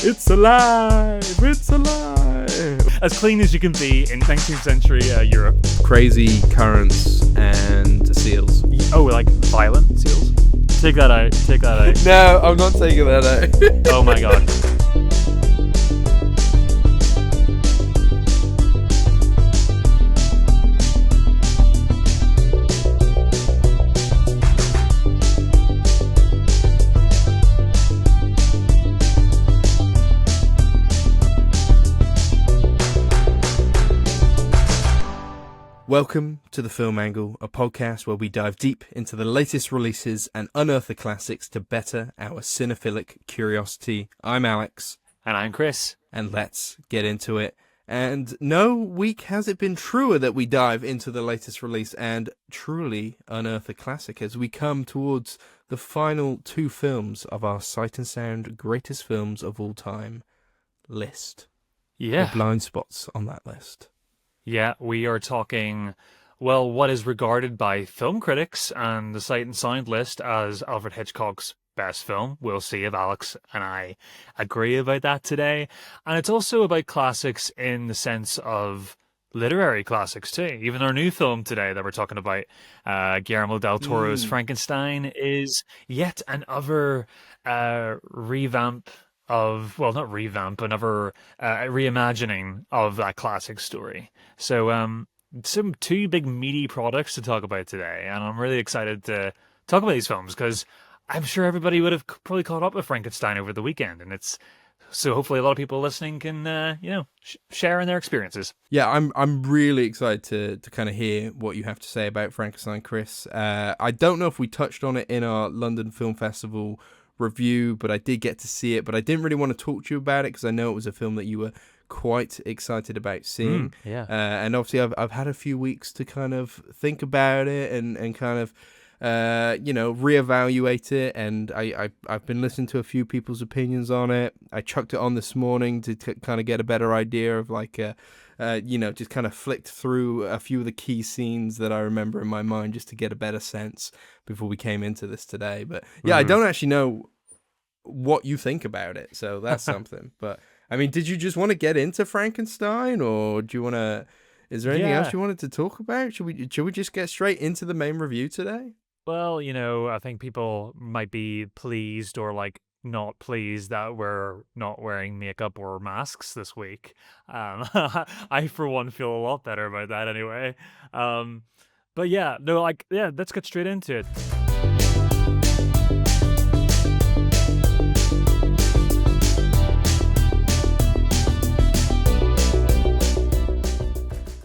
It's alive! It's alive! As clean as you can be in 19th century Europe. Crazy currents and seals. Oh, like violent seals? Take that out. Take that out. No, I'm not taking that out. Oh my god. Welcome to The Film Angle, a podcast where we dive deep into the latest releases and unearth the classics to better our cinephilic curiosity. I'm Alex. And I'm Kris. And let's get into it. And no week has it been truer that we dive into the latest release and truly unearth a classic as we come towards the final two films of our Sight and Sound greatest films of all time list. Yeah. Or blind spots on that list. Yeah, we are talking, well, what is regarded by film critics and the Sight and Sound list as Alfred Hitchcock's best film. We'll see if Alex and I agree about that today. And it's also about classics in the sense of literary classics too. Even our new film today that we're talking about, Guillermo del Toro's Frankenstein, is yet another revamp of, well, not revamp, another reimagining of that classic story. So some two big meaty products to talk about today, and I'm really excited to talk about these films because I'm sure everybody would have probably caught up with Frankenstein over the weekend, and it's so hopefully a lot of people listening can share in their experiences. Yeah, I'm really excited to kind of hear what you have to say about Frankenstein, Kris. I don't know if we touched on it in our London Film Festival review, but I did get to see it, but I didn't really want to talk to you about it because I know it was a film that you were quite excited about seeing. And obviously I've had a few weeks to kind of think about it and kind of reevaluate it, and I've been listening to a few people's opinions on it. I chucked it on this morning to kind of get a better idea of just kind of flicked through a few of the key scenes that I remember in my mind just to get a better sense before we came into this today. But yeah, I don't actually know what you think about it, so that's something. But I mean, did you just want to get into Frankenstein, or do you want to? Is there anything else you wanted to talk about? Should we just get straight into the main review today? Well, I think people might be pleased or not pleased that we're not wearing makeup or masks this week. I, for one, feel a lot better about that anyway. But let's get straight into it.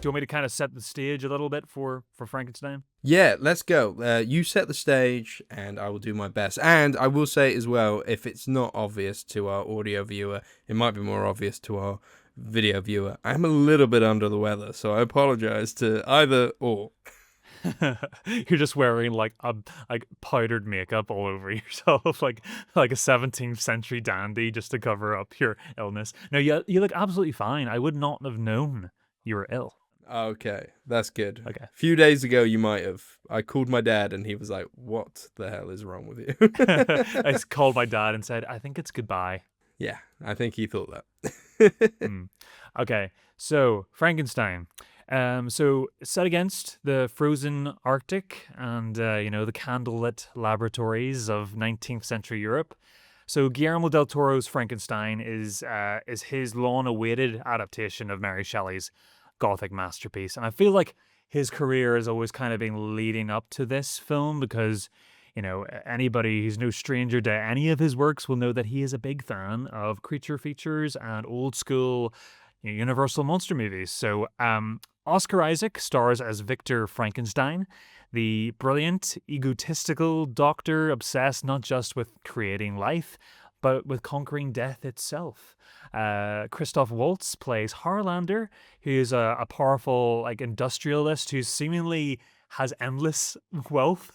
Do you want me to kind of set the stage a little bit for Frankenstein? Yeah, let's go. You set the stage, and I will do my best. And I will say as well, if it's not obvious to our audio viewer, it might be more obvious to our video viewer. I'm a little bit under the weather, so I apologize to either or. You're just wearing like powdered makeup all over yourself, like a 17th century dandy, just to cover up your illness. No, you look absolutely fine. I would not have known you were ill. Okay, that's good. Okay. A few days ago, you might have. I called my dad, and he was like, "What the hell is wrong with you?" I called my dad and said, "I think it's goodbye." Yeah, I think he thought that. Okay, so Frankenstein. So set against the frozen Arctic and the candlelit laboratories of 19th century Europe. So Guillermo del Toro's Frankenstein is his long-awaited adaptation of Mary Shelley's Gothic masterpiece, and I feel like his career has always kind of been leading up to this film because anybody who's no stranger to any of his works will know that he is a big fan of creature features and old school Universal monster movies. So Oscar Isaac stars as Victor Frankenstein, the brilliant, egotistical doctor obsessed not just with creating life, but with conquering death itself. Christoph Waltz plays Harlander, who is a powerful industrialist who seemingly has endless wealth.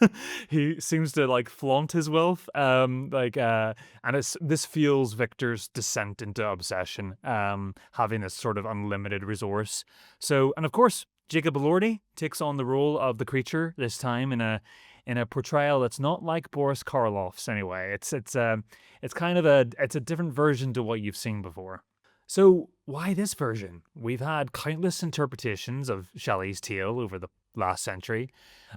He seems to flaunt his wealth. And this fuels Victor's descent into obsession, having this sort of unlimited resource. So, and of course, Jacob Elordi takes on the role of the creature this time in a in a portrayal that's not like Boris Karloff's anyway. It's kind of it's a different version to what you've seen before. So why this version? We've had countless interpretations of Shelley's tale over the last century,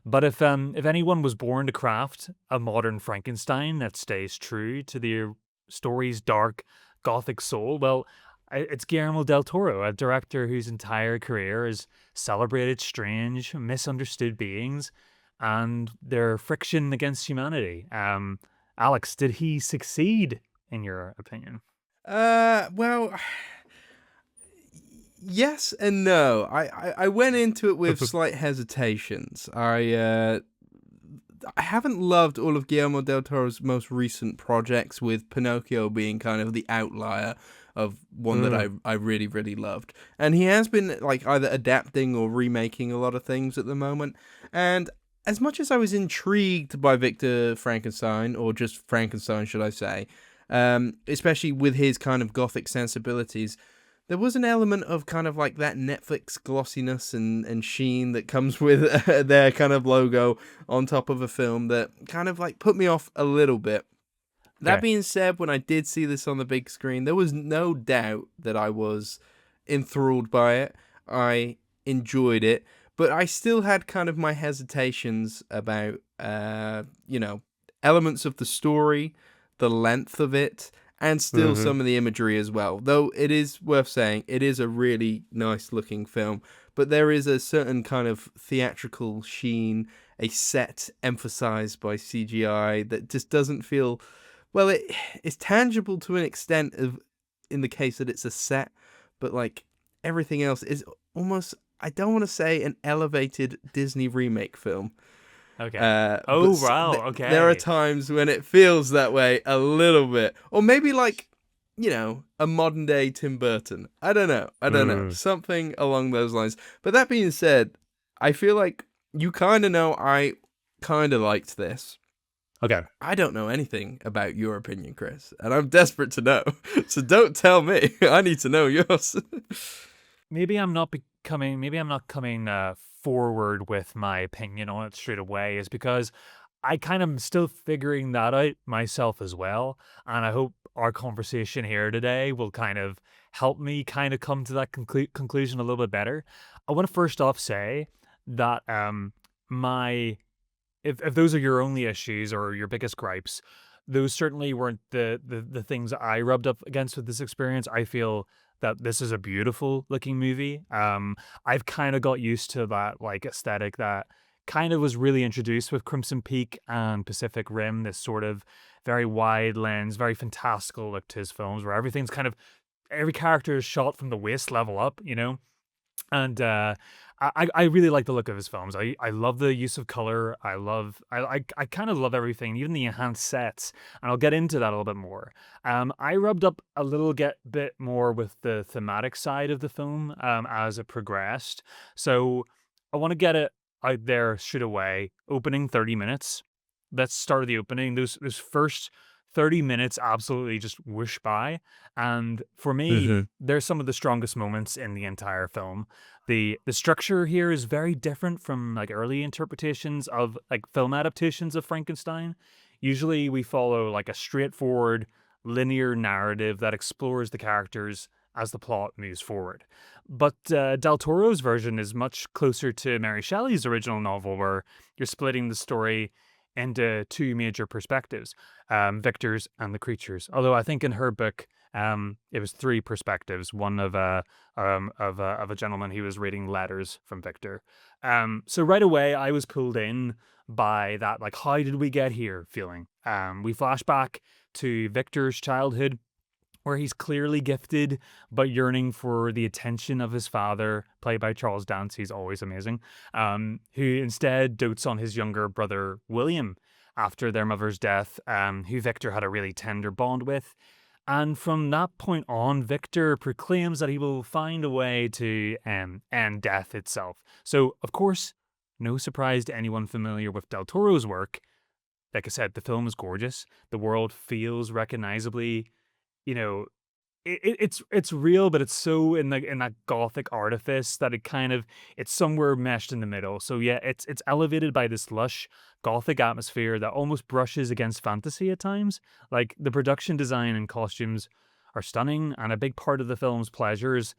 but if anyone was born to craft a modern Frankenstein that stays true to the story's dark gothic soul, well, it's Guillermo del Toro, a director whose entire career has celebrated strange, misunderstood beings and their friction against humanity. Alex, did he succeed in your opinion? Well, yes and no. I went into it with slight hesitations. I haven't loved all of Guillermo del Toro's most recent projects, with Pinocchio being kind of the outlier of one that I really, really loved. And he has been like either adapting or remaking a lot of things at the moment. And as much as I was intrigued by Victor Frankenstein, or just Frankenstein, should I say, especially with his kind of gothic sensibilities, there was an element of kind of like that Netflix glossiness and sheen that comes with their kind of logo on top of a film that kind of like put me off a little bit. That being said, when I did see this on the big screen, there was no doubt that I was enthralled by it. I enjoyed it, but I still had kind of my hesitations about, elements of the story, the length of it, and still some of the imagery as well. Though it is worth saying, it is a really nice looking film, but there is a certain kind of theatrical sheen, a set emphasized by CGI that just doesn't feel, well, it's tangible to an extent of, in the case that it's a set, but like everything else is almost, I don't want to say an elevated Disney remake film. Okay. Okay. There are times when it feels that way a little bit. Or maybe like, a modern day Tim Burton. I don't know. Something along those lines. But that being said, I feel like you kind of know I kind of liked this. Okay. I don't know anything about your opinion, Kris, and I'm desperate to know. So don't tell me. I need to know yours. Maybe I'm not coming forward with my opinion on it straight away, is because I kind of still figuring that out myself as well, and I hope our conversation here today will kind of help me kind of come to that conclusion a little bit better. I want to first off say that my if those are your only issues or your biggest gripes, those certainly weren't the things that I rubbed up against with this experience. I feel that this is a beautiful looking movie. I've kind of got used to that like aesthetic that kind of was really introduced with Crimson Peak and Pacific Rim, this sort of very wide lens, very fantastical look to his films, where everything's kind of, every character is shot from the waist level up, and I really like the look of his films. I love the use of color. I kind of love everything, even the enhanced sets, and I'll get into that a little bit more. I rubbed up a little bit more with the thematic side of the film as it progressed. So I want to get it out there straight away. Opening 30 minutes. Let's start the opening. Those first 30 minutes absolutely just whoosh by. And for me, there's some of the strongest moments in the entire film. The structure here is very different from like early interpretations of like film adaptations of Frankenstein. Usually we follow like a straightforward linear narrative that explores the characters as the plot moves forward. But Del Toro's version is much closer to Mary Shelley's original novel, where you're splitting the story into two major perspectives, Victor's and the creatures. Although I think in her book, it was three perspectives. One of a gentleman who was reading letters from Victor. So right away, I was pulled in by that, like, how did we get here feeling. We flash back to Victor's childhood, where he's clearly gifted, but yearning for the attention of his father, played by Charles Dance. He's always amazing. Who instead dotes on his younger brother, William, after their mother's death, who Victor had a really tender bond with. And from that point on, Victor proclaims that he will find a way to end death itself. So, of course, no surprise to anyone familiar with Del Toro's work. Like I said, the film is gorgeous. The world feels recognizably, it's real, but it's so in that gothic artifice that it's somewhere meshed in the middle. So yeah, it's elevated by this lush gothic atmosphere that almost brushes against fantasy at times. Like the production design and costumes are stunning, and a big part of the film's pleasures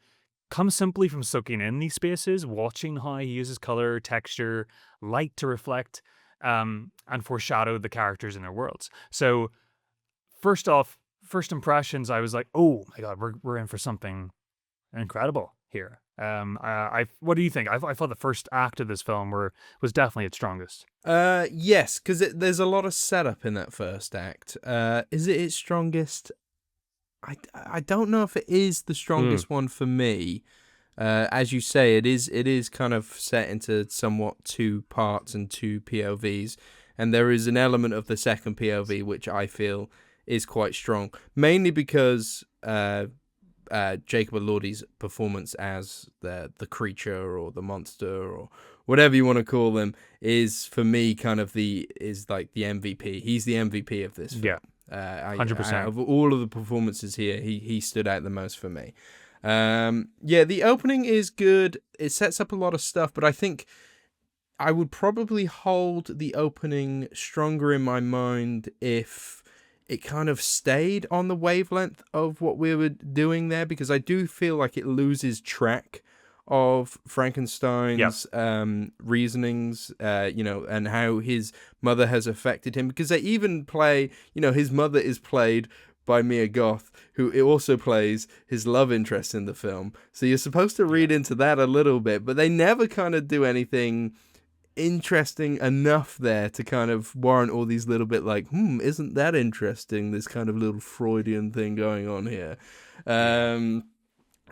come simply from soaking in these spaces, watching how he uses color, texture, light to reflect, and foreshadow the characters in their worlds. So first off, first impressions, I was like, "Oh my god, we're in for something incredible here." What do you think? I thought the first act of this film was definitely its strongest. Yes, because there's a lot of setup in that first act. Is it its strongest? I don't know if it is the Mm. strongest one for me. As you say, it is kind of set into somewhat two parts and two POVs, and there is an element of the second POV which I feel is quite strong, mainly because Jacob Elordi's performance as the creature or the monster or whatever you want to call them is for me kind of is like the MVP. He's the MVP of this Yeah, film. Out 100%. of all of the performances here, he stood out the most for me. Yeah, the opening is good. It sets up a lot of stuff, but I think I would probably hold the opening stronger in my mind if it kind of stayed on the wavelength of what we were doing there, because I do feel like it loses track of Yeah, Frankenstein's reasonings, and how his mother has affected him. Because they even play, his mother is played by Mia Goth, who also plays his love interest in the film. So you're supposed to yeah, read into that a little bit, but they never kind of do anything interesting enough there to kind of warrant all these little bit like, isn't that interesting? This kind of little Freudian thing going on here. yeah. Um,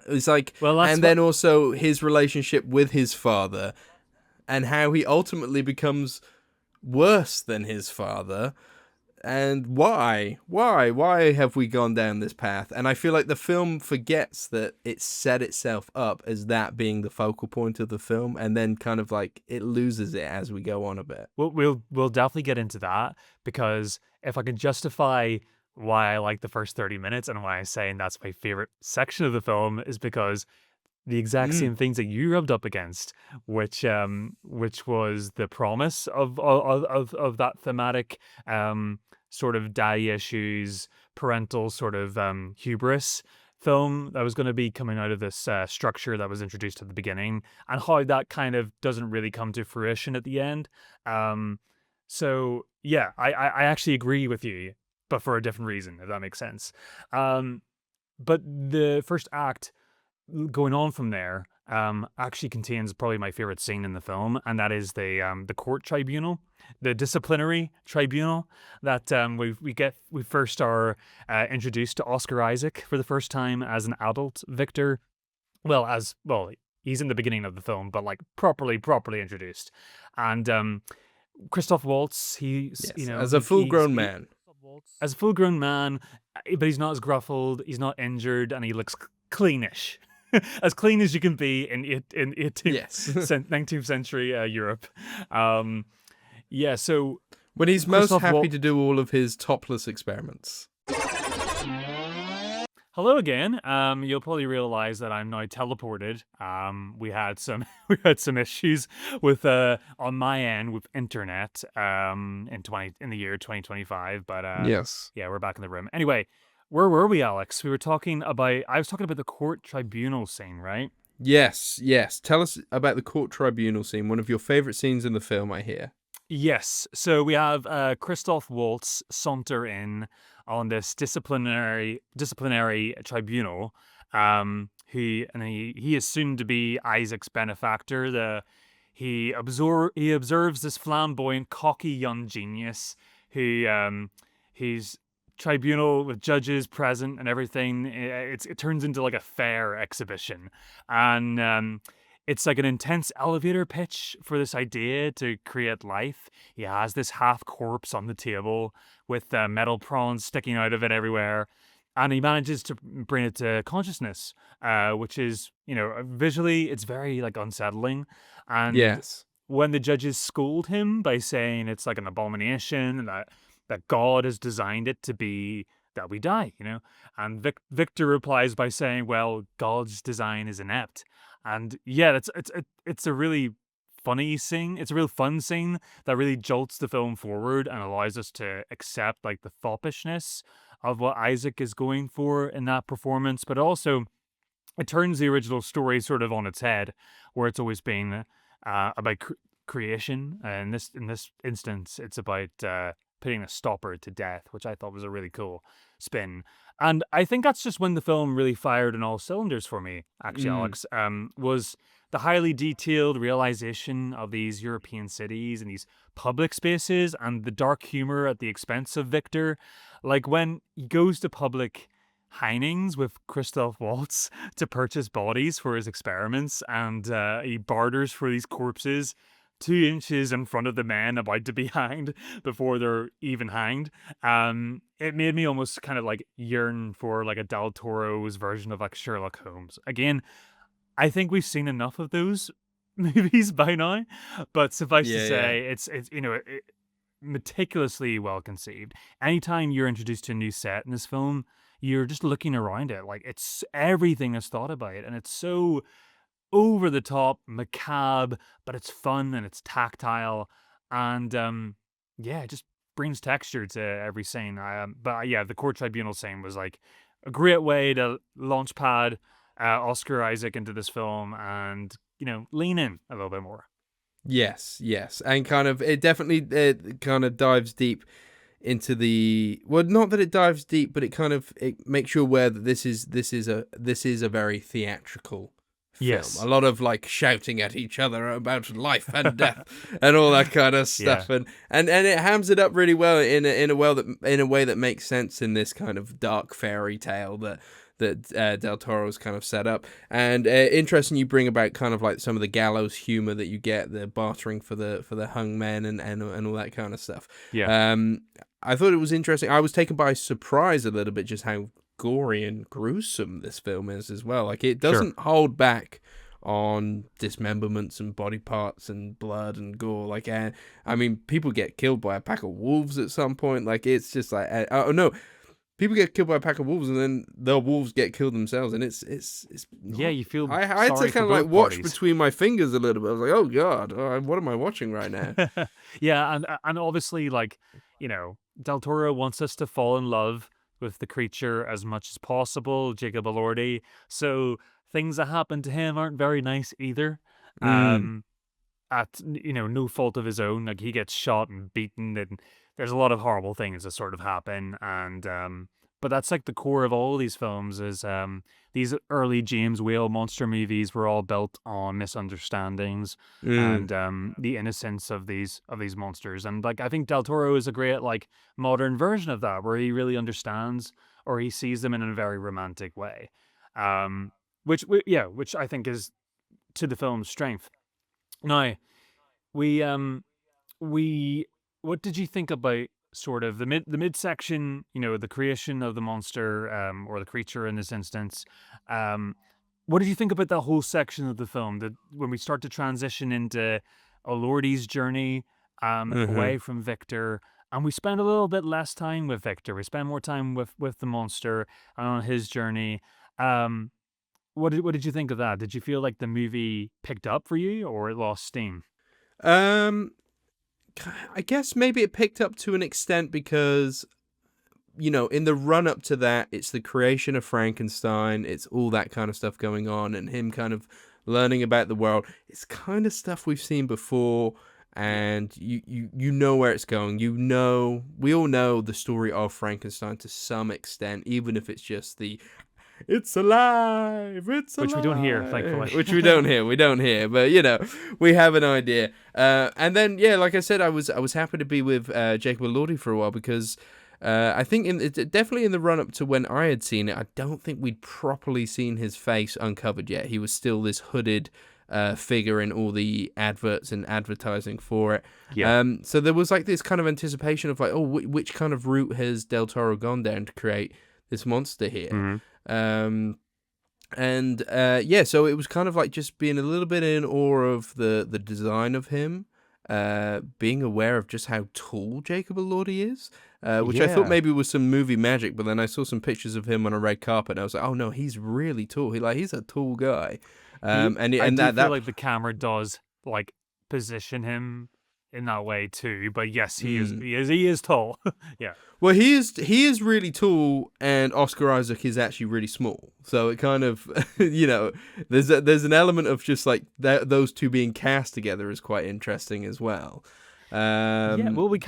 it's like, Well, that's and what. then also his relationship with his father and how he ultimately becomes worse than his father, and why have we gone down this path? And I feel like the film forgets that it set itself up as that being the focal point of the film, and then kind of like it loses it as we go on a bit. We'll definitely get into that, because if I can justify why I like the first 30 minutes and why I'm saying that's my favorite section of the film, is because the exact Mm. same things that you rubbed up against, which was the promise of that thematic sort of daddy issues, parental sort of hubris film that was going to be coming out of this structure that was introduced at the beginning, and how that kind of doesn't really come to fruition at the end. Um, so yeah, I actually agree with you, but for a different reason, if that makes sense. Um, but the first act going on from there, actually contains probably my favorite scene in the film, and that is the court tribunal, the disciplinary tribunal that we first are introduced to Oscar Isaac for the first time as an adult victor. Well, he's in the beginning of the film, but like properly introduced, and Christoph Waltz, Yes, as a full-grown man. as a full grown man, but he's not as gruffled, he's not injured, and he looks cleanish. As clean as you can be in 18th, Yes. 19th century Europe. Um, yeah, so When he's most Christoph happy Waltz. to do all of his topless experiments. Hello again. You'll probably realize that I'm now teleported. We had some we had some issues with on my end with internet in the year 2025, but Yes. yeah, we're back in the room. Anyway, where were we, Alex? I was talking about the court tribunal scene, right? Yes. Tell us about the court tribunal scene, one of your favorite scenes in the film, I hear. Yes. So we have Christoph Waltz saunter in on this disciplinary tribunal. He is soon to be Isaac's benefactor. He observes this flamboyant, cocky young genius who he's tribunal with judges present and everything. It turns into like a fair exhibition, and it's like an intense elevator pitch for this idea to create life. He has this half corpse on the table with metal prawns sticking out of it everywhere. And he manages to bring it to consciousness, which is, visually, it's very like unsettling. And Yes. when the judges scold him by saying it's like an abomination and that God has designed it to be that we die, you know? And Victor replies by saying, well, God's design is inept. And yeah, it's a really funny scene. It's a real fun scene that really jolts the film forward and allows us to accept like the foppishness of what Isaac is going for in that performance, but also it turns the original story sort of on its head, where it's always been about creation. In this instance, it's about putting a stopper to death, which I thought was a really cool spin. And I think that's just when the film really fired on all cylinders for me, actually, Mm. Alex, was the highly detailed realization of these European cities and these public spaces and the dark humor at the expense of Victor. Like when he goes to public hangings with Christoph Waltz to purchase bodies for his experiments, and he barters for these corpses 2 inches in front of the men about to be hanged before they're even hanged. It made me almost kind of like yearn for like a Del Toro's version of like Sherlock Holmes. Again, I think we've seen enough of those movies by now, but suffice to Yeah, yeah. say, it's meticulously well conceived. Anytime you're introduced to a new set in this film, you're just looking around it like it's everything is thought about, and it's so over the top, macabre, but it's fun and it's tactile, and yeah, it just brings texture to every scene. But yeah, the court tribunal scene was like a great way to launch pad Oscar Isaac into this film, and lean in a little bit more. Yes, yes, and kind of it definitely kind of dives deep into the, well, not that it dives deep, but it makes you aware that this is a very theatrical film. Yes. A lot of like shouting at each other about life and death and all that kind of Yeah. stuff, and it hams it up really well in a way that makes sense in this kind of dark fairy tale that Del Toro's kind of set up. And interesting, you bring about kind of like some of the gallows humor that you get, the bartering for the hung men and all that kind of stuff. Yeah. I thought it was interesting. I was taken by surprise a little bit just how gory and gruesome this film is as well. Like it Sure. doesn't hold back on dismemberments and body parts and blood and gore. Like, I mean, people get killed by a pack of wolves at some point. Like, it's just like, oh no, people get killed by a pack of wolves, and then the wolves get killed themselves, and it's Yeah, not. you feel I had sorry to for kind of both like watch parties. between my fingers a little bit. I was like, oh god, what am I watching right now? Yeah, and obviously, like, Del Toro wants us to fall in love with the creature as much as possible, Jacob Elordi. So things that happen to him aren't very nice either. Mm. Um, at no fault of his own, like he gets shot and beaten, and there's a lot of horrible things that sort of happen. And but that's like the core of all these films is these early James Whale monster movies were all built on misunderstandings Mm. and the innocence of these monsters. And like I think Del Toro is a great like modern version of that, where he really understands or he sees them in a very romantic way, which I think is to the film's strength. Now, we we what did you think about sort of the midsection, the creation of the monster or the creature in this instance? Um what did you think about that whole section of the film, that when we start to transition into Elordi's journey Mm-hmm. away from Victor, and we spend a little bit less time with Victor, we spend more time with the monster and on his journey. Um what did you think of that? Did you feel like the movie picked up for you or it lost steam? Um, I guess maybe it picked up to an extent because, in the run up to that, it's the creation of Frankenstein, it's all that kind of stuff going on, and him kind of learning about the world. It's kind of stuff we've seen before, Yeah. and you know where it's going. We all know the story of Frankenstein to some extent, even if it's just the "it's alive, it's Which we don't hear, alive," thankfully. which we don't hear, but we have an idea. And then yeah, like I said, I was happy to be with Jacob Elordi for a while because I think definitely in the run up to when I had seen it, I don't think we'd properly seen his face uncovered yet. He was still this hooded figure in all the adverts and advertising for it. Yeah. So there was like this kind of anticipation of like, oh, which kind of route has Del Toro gone down to create this monster here? Mhm. Um, and yeah, so it was kind of like just being a little bit in awe of the design of him, being aware of just how tall Jacob Elordi is. which I thought Yeah. maybe was some movie magic. But then I saw some pictures of him on a red carpet, and I was like, oh no, he's really tall. He's a tall guy. I And do feel that like the camera does like position him in that way too. But yes, mm. he is tall. Yeah. Well, he is really tall, and Oscar Isaac is actually really small. So it kind of, there's an element of just like those two being cast together is quite interesting as well. Yeah, well, But we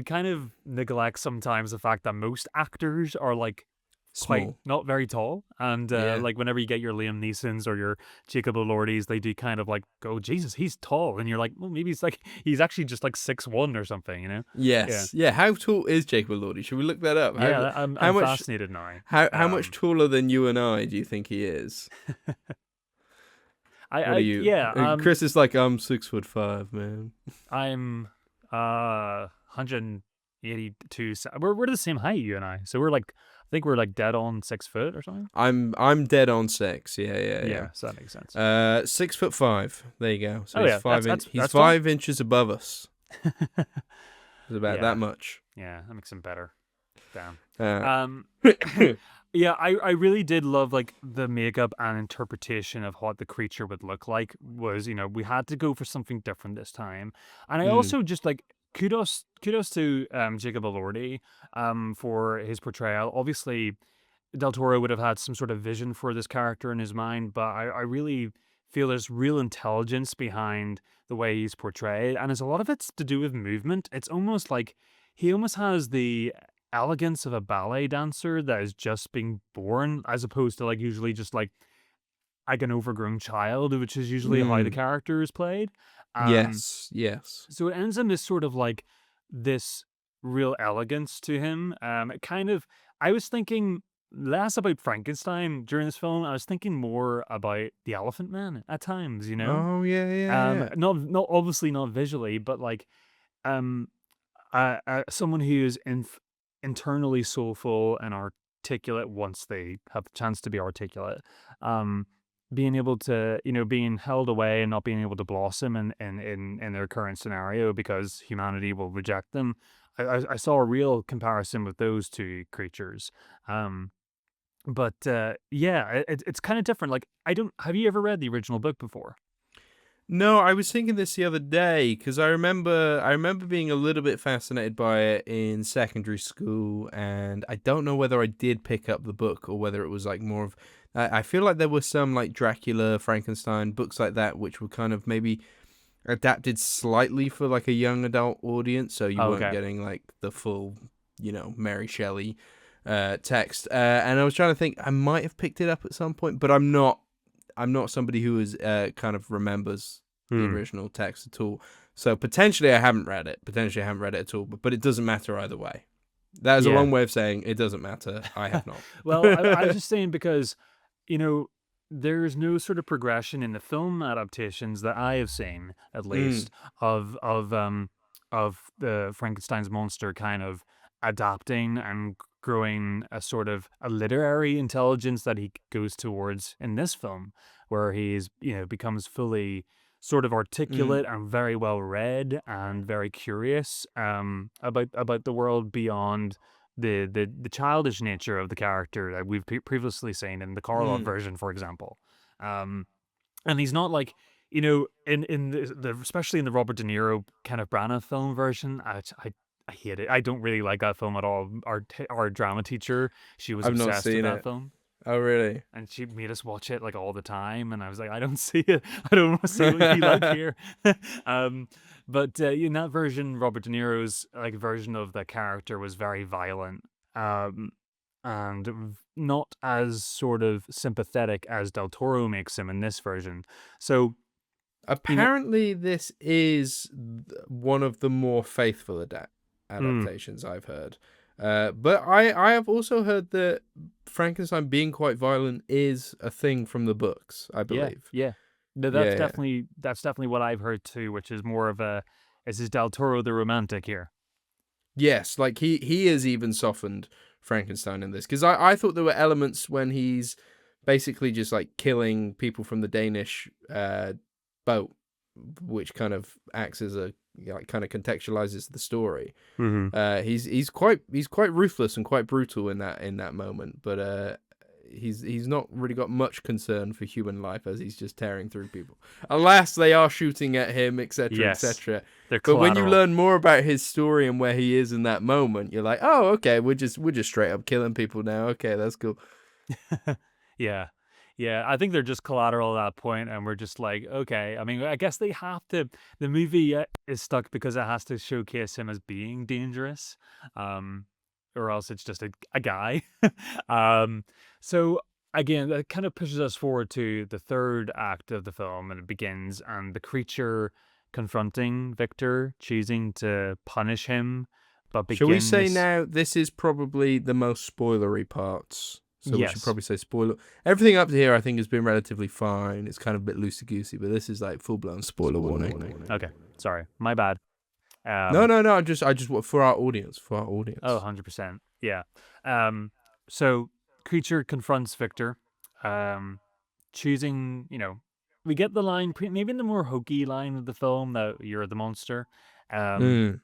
kind of neglect sometimes the fact that most actors are like quite small, not very tall, and yeah, like whenever you get your Liam Neesons or your Jacob Elordis, they do kind of like go, Jesus, he's tall, and you're like, well, maybe it's like he's actually just like 6'1" or something, you know? Yeah, yes, yeah. How tall is Jacob Elordi? Should we look that up? yeah, How I'm much fascinated now. how much taller than you and I do you think he is? What are you? Yeah, Chris is like, I'm 6'5", man. I'm 182. We're the same height, you and I. So we're like, I think we're like dead on 6 foot or something. I'm dead on 6. Yeah. Yeah, so that makes sense. 6'5". There you go. So Oh he's yeah, he's that's tall. 5 inches above us. It's about that Yeah, much. yeah, that makes him better. Damn. Uh, Um, yeah, I really did love like the makeup and interpretation of what the creature would look like. Was, we had to go for something different this time, and I mm, also just like kudos to Jacob Elordi for his portrayal. Obviously, Del Toro would have had some sort of vision for this character in his mind, but I really feel there's real intelligence behind the way he's portrayed, and a lot of it's to do with movement. It's almost like he almost has the elegance of a ballet dancer that is just being born, as opposed to like usually just like an overgrown child, which is usually how the mm. character is played. Um, Yes. so it ends in this sort of like this real elegance to him. It kind of, I was thinking less about Frankenstein during this film. I was thinking more about the Elephant Man at times, you know? Oh yeah. Not obviously not visually, but like um someone who is internally soulful and articulate once they have the chance to be articulate. Um, being able to, being held away and not being able to blossom in their current scenario because humanity will reject them. I saw a real comparison with those two creatures. Um, but yeah, it's kind of different. Like, I don't, have you ever read the original book before? No, I was thinking this the other day because I remember being a little bit fascinated by it in secondary school, and I don't know whether I did pick up the book or whether it was like more of. I feel like there were some like Dracula, Frankenstein books like that, which were kind of maybe adapted slightly for like a young adult audience, so you Oh, weren't okay. getting like the full, Mary Shelley text. And I was trying to think, I might have picked it up at some point, but I'm not. I'm not somebody who is kind of remembers the Hmm. original text at all. So potentially I haven't read it. Potentially I haven't read it at all. But it doesn't matter either way. That is a Yeah. long way of saying it doesn't matter. I have Well, I was not. just saying because, you know, there's no sort of progression in the film adaptations that I have seen, at Mm, least, of the Frankenstein's monster kind of adapting and growing a sort of a literary intelligence that he goes towards in this film, where he's, becomes fully sort of mm, articulate and very well read and very curious about the world beyond the childish nature of the character that we've previously seen in the Karloff mm. version, for example. Um, and he's not like, in the especially in the Robert De Niro kind of Branagh film version. I hate it. I don't really like that film at all. Our drama teacher, she was I've not obsessed with seen that it. film. Oh, really? And she made us watch it like all the time, and I was like, I don't see it. I don't want to see what you like here. um, but in that version, Robert De Niro's like version of the character was very violent, um, and not as sort of sympathetic as Del Toro makes him in this version. So you know, Apparently, this is one of the more faithful mm, adaptations I've heard. But I have also heard that Frankenstein being quite violent is a thing from the books, I yeah, believe. yeah. No, Yeah. that's definitely what I've heard too, which is more of a, is Del Toro the romantic here? Yes, like he has even softened Frankenstein in this. Because I thought there were elements when he's basically just like killing people from the Danish boat. which kind of acts as a kind of contextualizes the story. Mm-hmm. He's quite ruthless and quite brutal in that moment, but he's not really got much concern for human life as he's just tearing through people. Alas, they are shooting at him, etc., Yes, etc. they're But when you collateral. learn more about his story and where he is in that moment, you're like, oh, okay, we're just straight up killing people now. Okay, that's cool. Yeah. Yeah, I think they're just collateral at that point, and we're just like, okay. I mean, I guess they have to. The movie is stuck because it has to showcase him as being dangerous, um, or else it's just a guy. um, so again, that kind of pushes us forward to the third act of the film, and it begins, and the creature confronting Victor, choosing to punish him, but Shall we say begins. now this is probably the most spoilery parts? So we should Yes. probably say spoiler. Everything up to here I think has been relatively fine. It's kind of a bit loosey-goosey, but this is like full-blown spoiler warning. Okay. Sorry, my bad. No. I just for our audience. Oh, 100%. Yeah. So creature confronts Victor, choosing, we get the line, maybe in the more hokey line of the film that you're the monster. Mm.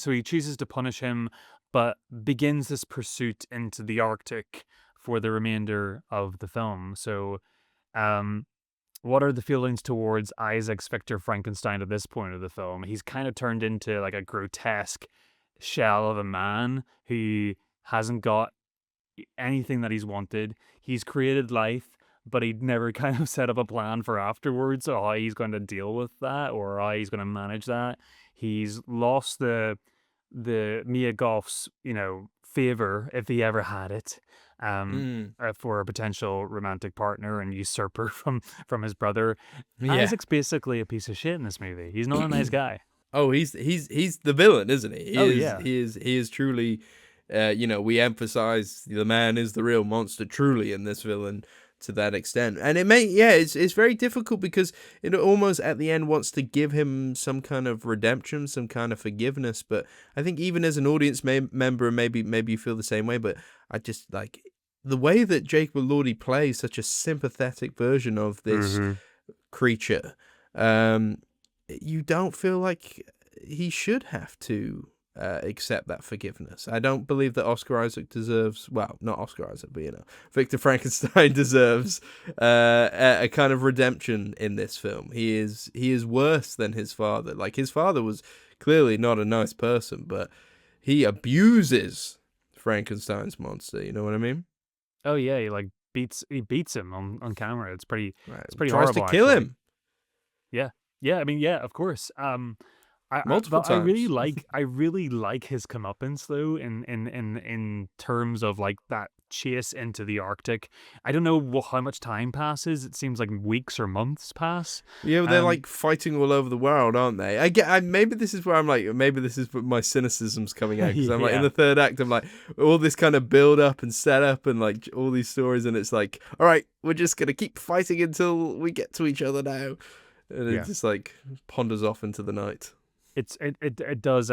So he chooses to punish him, but begins this pursuit into the Arctic for the remainder of the film. So, what are the feelings towards Isaac's Victor Frankenstein at this point of the film? He's kind of turned into like a grotesque shell of a man who hasn't got anything that he's wanted. He's created life, but he'd never kind of set up a plan for afterwards, or how he's going to deal with that, or how he's going to manage that. He's lost the Mia Goth's, favor, if he ever had it, for a potential romantic partner and usurper from his brother. Yeah. Isaac's basically a piece of shit in this movie. He's not a nice guy. Oh, he's the villain, isn't he? Yeah. He is truly. We emphasize the man is the real monster truly in this villain to that extent, and it's very difficult because it almost at the end wants to give him some kind of redemption, some kind of forgiveness. But I think even as an audience member, maybe you feel the same way. But I just like the way that Jake Elordi plays such a sympathetic version of this creature. You don't feel like he should have to accept that forgiveness. I don't believe that Oscar Isaac deserves, well, not Oscar Isaac, but Victor Frankenstein deserves a kind of redemption in this film. He is worse than his father. Like, his father was clearly not a nice person, but he abuses Frankenstein's monster. You know what I mean? Oh yeah, he beats him on camera. It's pretty Tries horrible. to kill actually. him. Yeah. I mean, yeah, of course. Multiple I really times. I really like his comeuppance though, in terms of like that chase into the Arctic. I don't know how much time passes. It seems like weeks or months pass. Yeah, they're like fighting all over the world, aren't they? Maybe this is where I'm like, maybe this is where my cynicism's coming out, because I'm like, in the third act, I'm like, all this kind of build up and set up and like all these stories, and it's like, all right, we're just gonna keep fighting until we get to each other now, and it just like ponders off into the night. It does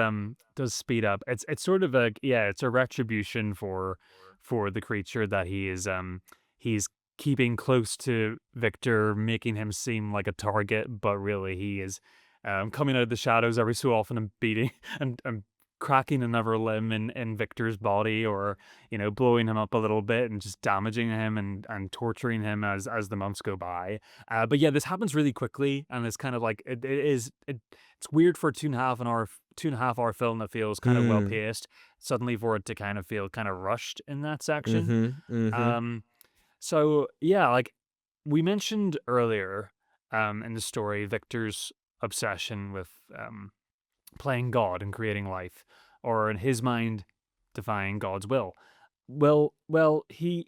speed up. It's sort of it's a retribution for the creature that he's keeping close to Victor, making him seem like a target, but really he is coming out of the shadows every so often and beating and cracking another limb in Victor's body, or blowing him up a little bit and just damaging him and torturing him as the months go by. But yeah, this happens really quickly, and it's kind of like it's weird for a 2.5 hour film that feels kind of well paced, suddenly for it to kind of feel kind of rushed in that section. So yeah, like we mentioned earlier, in the story, Victor's obsession with playing God and creating life, or in his mind, defying God's will. Well, we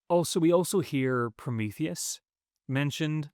also hear Prometheus mentioned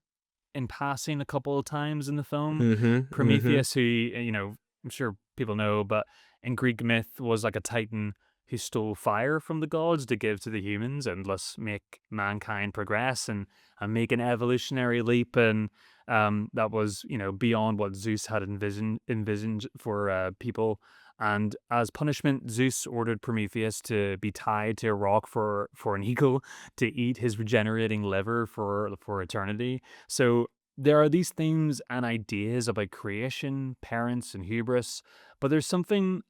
in passing a couple of times in the film. Prometheus, who, I'm sure people know, but in Greek myth was like a titan who stole fire from the gods to give to the humans and thus make mankind progress and make an evolutionary leap. And that was, beyond what Zeus had envisioned for people. And as punishment, Zeus ordered Prometheus to be tied to a rock for an eagle to eat his regenerating liver for eternity. So there are these themes and ideas about creation, parents, and hubris, but there's something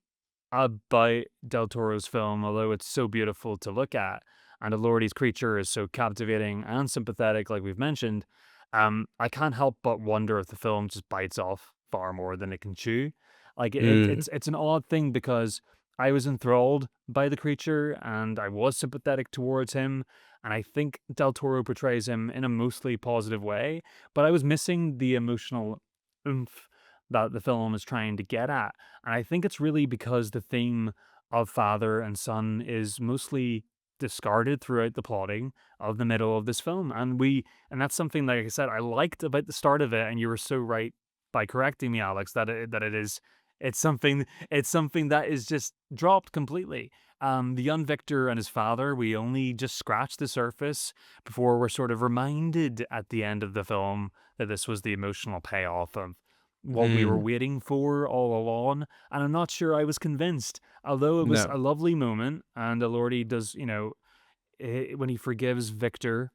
about Del Toro's film, although it's so beautiful to look at, and Elordi's creature is so captivating and sympathetic, like we've mentioned, I can't help but wonder if the film just bites off far more than it can chew. Like Mm. it's an odd thing because I was enthralled by the creature and I was sympathetic towards him, and I think Del Toro portrays him in a mostly positive way, but I was missing the emotional oomph that the film is trying to get at. And I think it's really because the theme of father and son is mostly discarded throughout the plotting of the middle of this film. And that's something, like I said, I liked about the start of it. And you were so right by correcting me, Alex, that it is, it's something that is just dropped completely. The young Victor and his father, we only just scratched the surface before we're sort of reminded at the end of the film that this was the emotional payoff of what we were Mm. waiting for all along, and I'm not sure I was convinced. Although it was No. a lovely moment, and Elordi does, when he forgives Victor,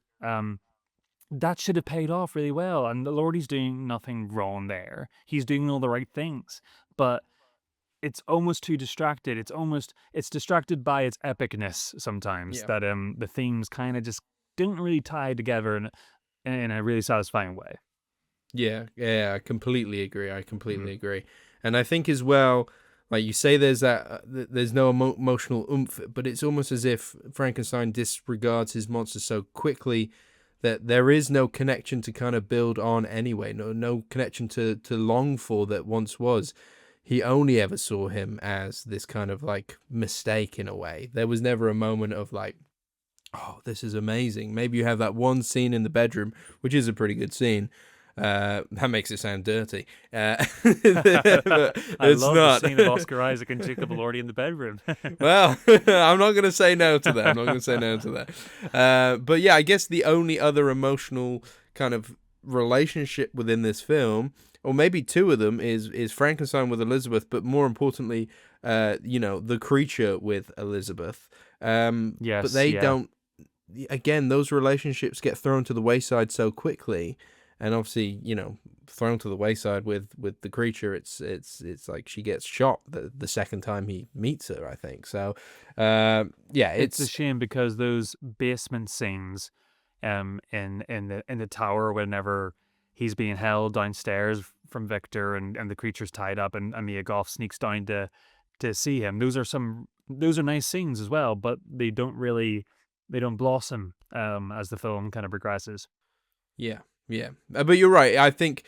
that should have paid off really well, and Elordi's doing nothing wrong there. He's doing all the right things, but it's almost too distracted. It's distracted by its epicness sometimes Yeah. that the themes kind of just didn't really tie together in a really satisfying way. Yeah, yeah, I completely agree. I Mhm. completely agree. And I think as well, like you say, there's that, there's no emotional oomph, but it's almost as if Frankenstein disregards his monster so quickly that there is no connection to kind of build on anyway. No connection to long for that once was. He only ever saw him as this kind of like mistake in a way. There was never a moment of like, oh, this is amazing. Maybe you have that one scene in the bedroom, which is a pretty good scene. That makes it sound dirty, but I it's love the not. scene of Oscar Isaac and Jacob Elordi in the bedroom. Well, I'm not going to say no to that. I'm not going to say no to that. But yeah, I guess the only other emotional kind of relationship within this film, or maybe two of them, is Frankenstein with Elizabeth, but more importantly, the creature with Elizabeth. But Yes, they yeah. don't. Again, those relationships get thrown to the wayside so quickly, and obviously, thrown to the wayside with the creature. It's like she gets shot the second time he meets her, I think. So, yeah, It's a it's shame because those basement scenes in the tower whenever he's being held downstairs from Victor and the creature's tied up and Mia Goth sneaks down to see him. Those are nice scenes as well, but they don't blossom as the film kind of progresses. yeah, yeah. But you're right. I think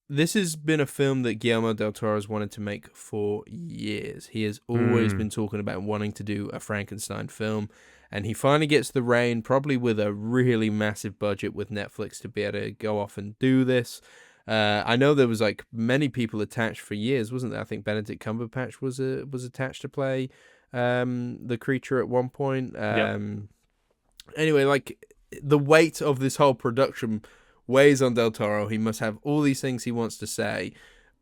this has been a film that Guillermo del Toro has wanted to make for years. He has always Mm. been talking about wanting to do a Frankenstein film, and he finally gets the rein, probably with a really massive budget with Netflix to be able to go off and do this. I know there was like many people attached for years, wasn't there? I think Benedict Cumberbatch was attached to play the creature at one point. Yep. Anyway, like the weight of this whole production weighs on Del Toro. He must have all these things he wants to say,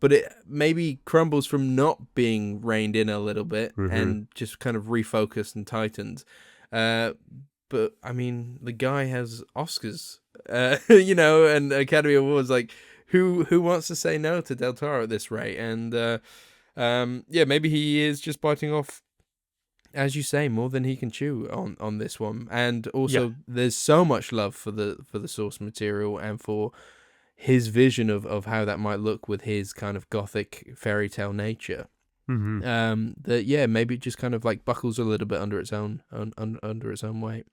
but it maybe crumbles from not being reined in a little bit Mm-hmm. and just kind of refocused and tightened. Uh, but I mean, the guy has Oscars, and Academy Awards. Like, who wants to say no to Del Toro at this rate? And yeah, maybe he is just biting off, as you say, more than he can chew on this one. And Yeah. also, there's so much love for the source material and for his vision of how that might look with his kind of gothic fairy tale nature. Mm-hmm. That yeah, maybe it just kind of like buckles a little bit under its own under its own weight.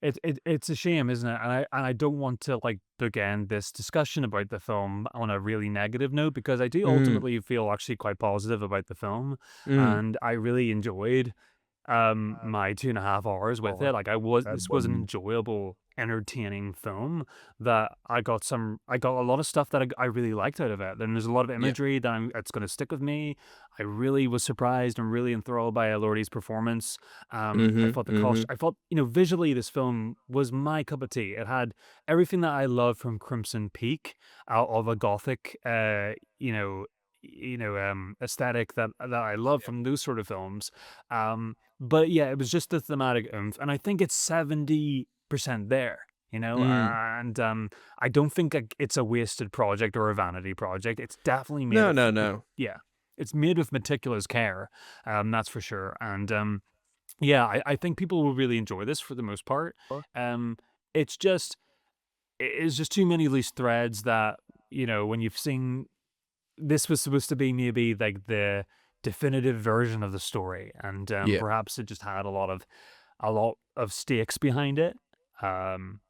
It's a shame, isn't it? And I don't want to like bookend this discussion about the film on a really negative note because I do Mm, ultimately feel actually quite positive about the film, mm, and I really enjoyed my 2.5 hours with it. Like this was an enjoyable, entertaining film that I got a lot of stuff that I really liked out of it. Then there's a lot of yeah. imagery that's going to stick with me. I really was surprised and really enthralled by Elordi's performance. I Mhm. thought Mhm. I thought, visually this film was my cup of tea. It had everything that I love from Crimson Peak out of a gothic, aesthetic that I love Yeah. from those sort of films. But yeah, it was just the thematic oomph, and I think it's 70% there. you know, Mm. and I don't think it's a wasted project or a vanity project. It's definitely made No, with, no, no. yeah, it's made with meticulous care, that's for sure. And yeah, I think people will really enjoy this for the most part. Um, it's just it's just too many loose threads that, you know, when you've seen this was supposed to be maybe like the definitive version of the story, and Yeah. perhaps it just had a lot of stakes behind it. Um,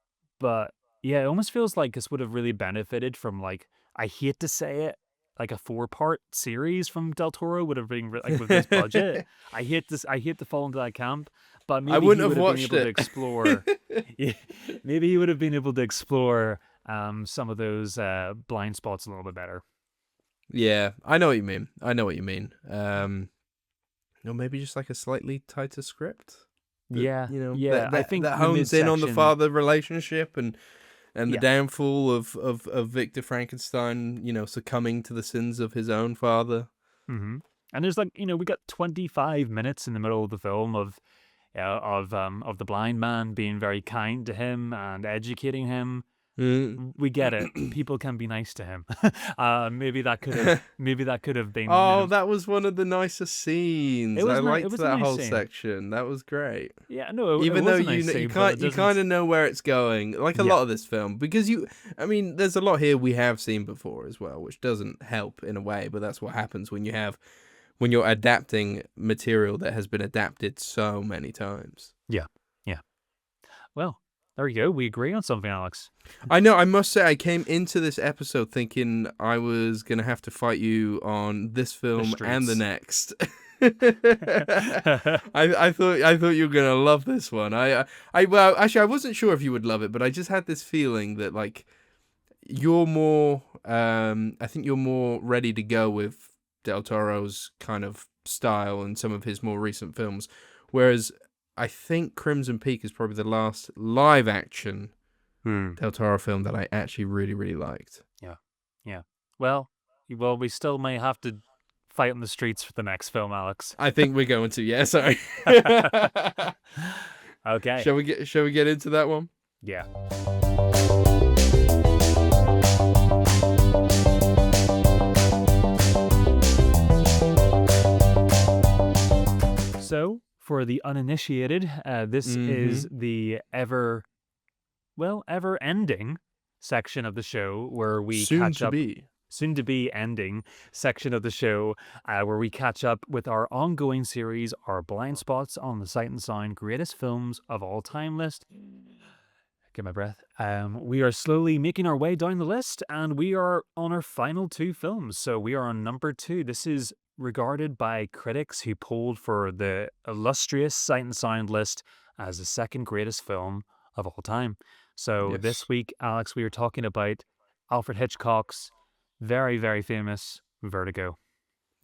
but yeah, it almost feels like this would have really benefited from, like, I hate to say it, like a 4-part series from Del Toro would have been like with this budget. I hate this. I hate to fall into that camp, but I maybe he wouldn't would have have been watched able to it. explore. Yeah, maybe he would have been able to explore some of those blind spots a little bit better. Yeah, I know what you mean. I know what you mean. Or maybe just like a slightly tighter script that, Yeah, you know, yeah. that I that think that the hones in on the midsection. father relationship and the Yeah. downfall of Victor Frankenstein, you know, succumbing to the sins of his own father. hmm And there's, like, you know, we got 25 minutes in the middle of the film of the blind man being very kind to him and educating him. Mm. We get it. People can be nice to him. Maybe that could have been, you Oh, know, that was one of the nicer scenes. it I was nice. It liked was a that nice whole scene. section. That was great. Yeah, no, it Even though was a nice you scene, but can't it you kind doesn't. of know where it's going, like a Yeah. lot of this film, because I mean, there's a lot here we have seen before as well, which doesn't help in a way, but that's what happens when you're adapting material that has been adapted so many times. Yeah. Yeah. Well, there you go. We agree on something, Alex. I know, I must say, I came into this episode thinking I was gonna have to fight you on this The film and the streets. next. I thought you were gonna love this one. Well, actually, I wasn't sure if you would love it, but I just had this feeling that, like, you're more I think you're more ready to go with Del Toro's kind of style and some of his more recent films, whereas I think Crimson Peak is probably the last live action Del Toro film that I actually really, really liked. Yeah. Yeah. Well, we still may have to fight on the streets for the next film, Alex. I think we're going to, yeah, sorry. Okay. Shall we get into that one? Yeah. So, for the uninitiated, this is the ever-ending section of the show where we Soon catch to up. be. Soon to be ending section of the show, where we catch up with our ongoing series, our blind spots on the Sight and Sound greatest films of all time list. Get my breath. We are slowly making our way down the list, and we are on our final 2 films. So we are on number 2. This is regarded by critics who polled for the illustrious Sight and Sound list as the second greatest film of all time. So Yes. this week, Alex, we are talking about Alfred Hitchcock's very, very famous Vertigo.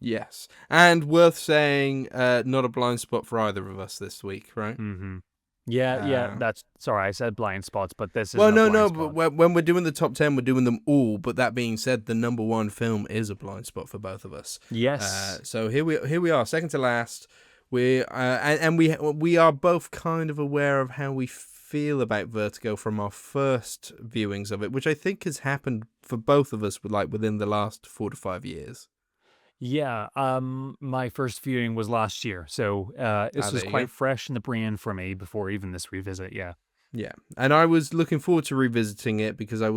Yes. And worth saying, not a blind spot for either of us this week, right? Mm-hmm. Yeah, that's... Sorry, I said blind spots, but this is Well, a blind no, spot. but when we're doing the top 10, we're doing them all. But that being said, the number one film is a blind spot for both of us. Yes. So here we are, second to last. We are both kind of aware of how we feel about Vertigo from our first viewings of it, which I think has happened for both of us within the last 4 to 5 years. Yeah, my first viewing was last year, so this was there you quite go. fresh in the brain for me before even this revisit. Yeah. Yeah, and I was looking forward to revisiting it because I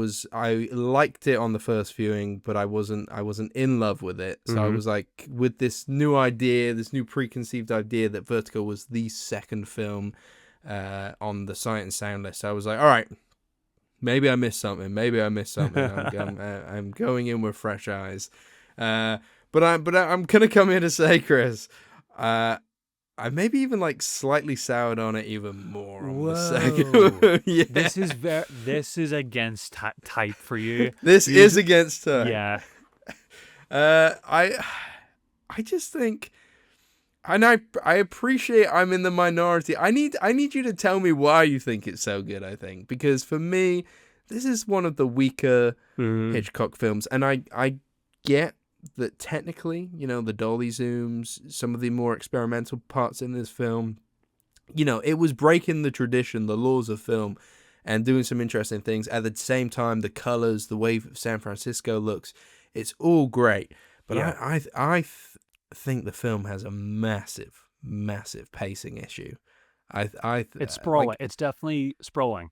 liked it on the first viewing, but I wasn't in love with it. So I was like, with this new idea, this new preconceived idea that Vertigo was the second film on the Sight and Sound list, I was like, all right, maybe I missed something. I'm going in with fresh eyes. But I'm gonna come here to say, Chris, I maybe even slightly soured on it even more on the second. Yeah. This is against type for you. This is against type. Yeah. I just think, and I appreciate I'm in the minority. I need you to tell me why you think it's so good. I think because for me, this is one of the weaker Hitchcock films, and I get that technically, the dolly zooms, some of the more experimental parts in this film, it was breaking the tradition, the laws of film, and doing some interesting things. At the same time, the colors, the way San Francisco looks, it's all great. But Yeah. I think the film has a massive, massive pacing issue. It's sprawling. It's definitely sprawling.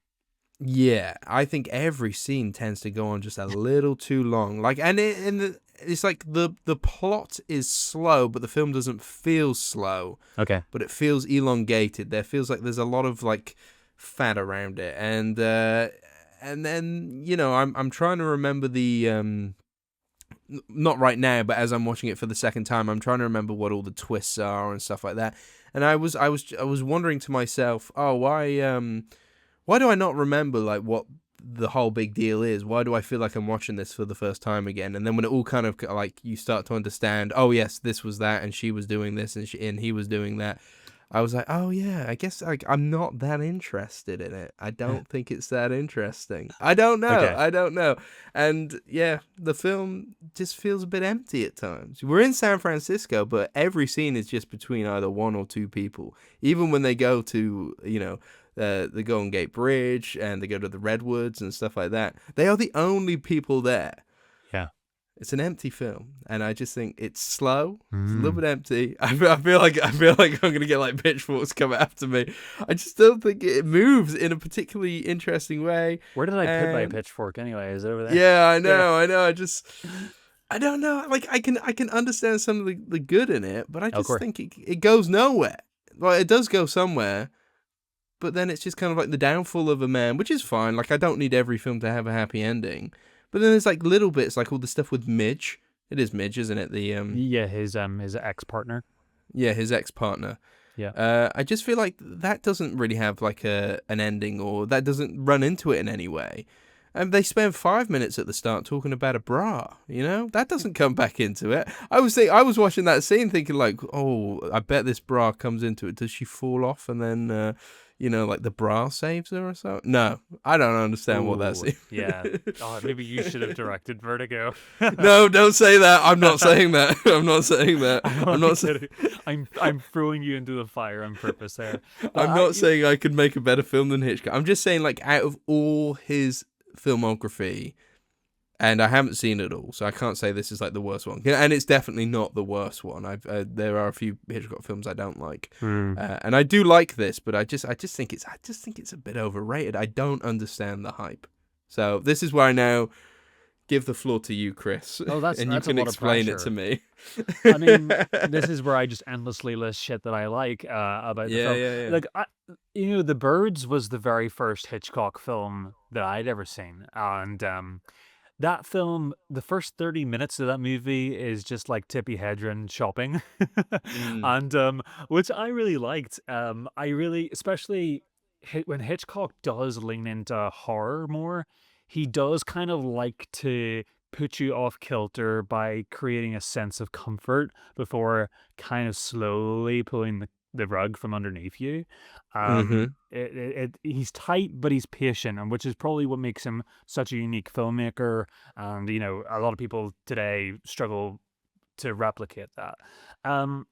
Yeah, I think every scene tends to go on just a little too long. Like, it's like the plot is slow, but the film doesn't feel slow. Okay. But it feels elongated. There feels like there's a lot of like fat around it, and then I'm trying to remember the not right now, but as I'm watching it for the second time, I'm trying to remember what all the twists are and stuff like that. And I was wondering to myself, oh, why do I not remember like what the whole big deal is? Why do I feel like I'm watching this for the first time again? And then when it all kind of like you start to understand, oh yes, this was that, and she was doing this, and he was doing that. I was like, oh yeah, I guess I'm not that interested in it. I don't think it's that interesting. I don't know. Okay. I don't know. And yeah, the film just feels a bit empty at times. We're in San Francisco, but every scene is just between either one or two people. Even when they go to, the Golden Gate Bridge and they go to the Redwoods and stuff like that, they are the only people there. Yeah. It's an empty film, and I just think it's slow. It's a little bit empty. I feel like I'm gonna get like pitchforks come after me. I just don't think it moves in a particularly interesting way. Where did I put my pitchfork anyway? Is it over there? Yeah, I know. I don't know. Like I can understand some of the good in it, but I just think it goes nowhere. Well, it does go somewhere, but then it's just kind of like the downfall of a man, which is fine. Like I don't need every film to have a happy ending. But then there's like little bits, like all the stuff with Midge. It is Midge, isn't it? Yeah, his ex-partner. Yeah, his ex-partner. Yeah. I just feel like that doesn't really have like an ending, or that doesn't run into it in any way. And they spend 5 minutes at the start talking about a bra. That doesn't come back into it. I was watching that scene thinking like, oh, I bet this bra comes into it. Does she fall off and then like the bra saves her or so? No, I don't understand what that's. Yeah. Oh, maybe you should have directed Vertigo. No, don't say that. I'm not saying that. I'm not saying that. I'm not saying. I'm throwing you into the fire on purpose there. I'm not saying I could make a better film than Hitchcock. I'm just saying, like, out of all his filmography, and I haven't seen it all, so I can't say this is like the worst one. And it's definitely not the worst one. There are a few Hitchcock films I don't like, and I do like this, but I just think it's a bit overrated. I don't understand the hype. So this is where I now give the floor to you, Kris. Oh, that's and you can explain it to me. I mean, this is where I just endlessly list shit that I like about the film. Yeah. Like, The Birds was the very first Hitchcock film that I'd ever seen, and that film, the first 30 minutes of that movie is just like Tippi Hedren shopping, and which I really liked. Especially when Hitchcock does lean into horror more, he does kind of like to put you off kilter by creating a sense of comfort before kind of slowly pulling the rug from underneath you. He's tight, but he's patient, and which is probably what makes him such a unique filmmaker. And a lot of people today struggle to replicate that.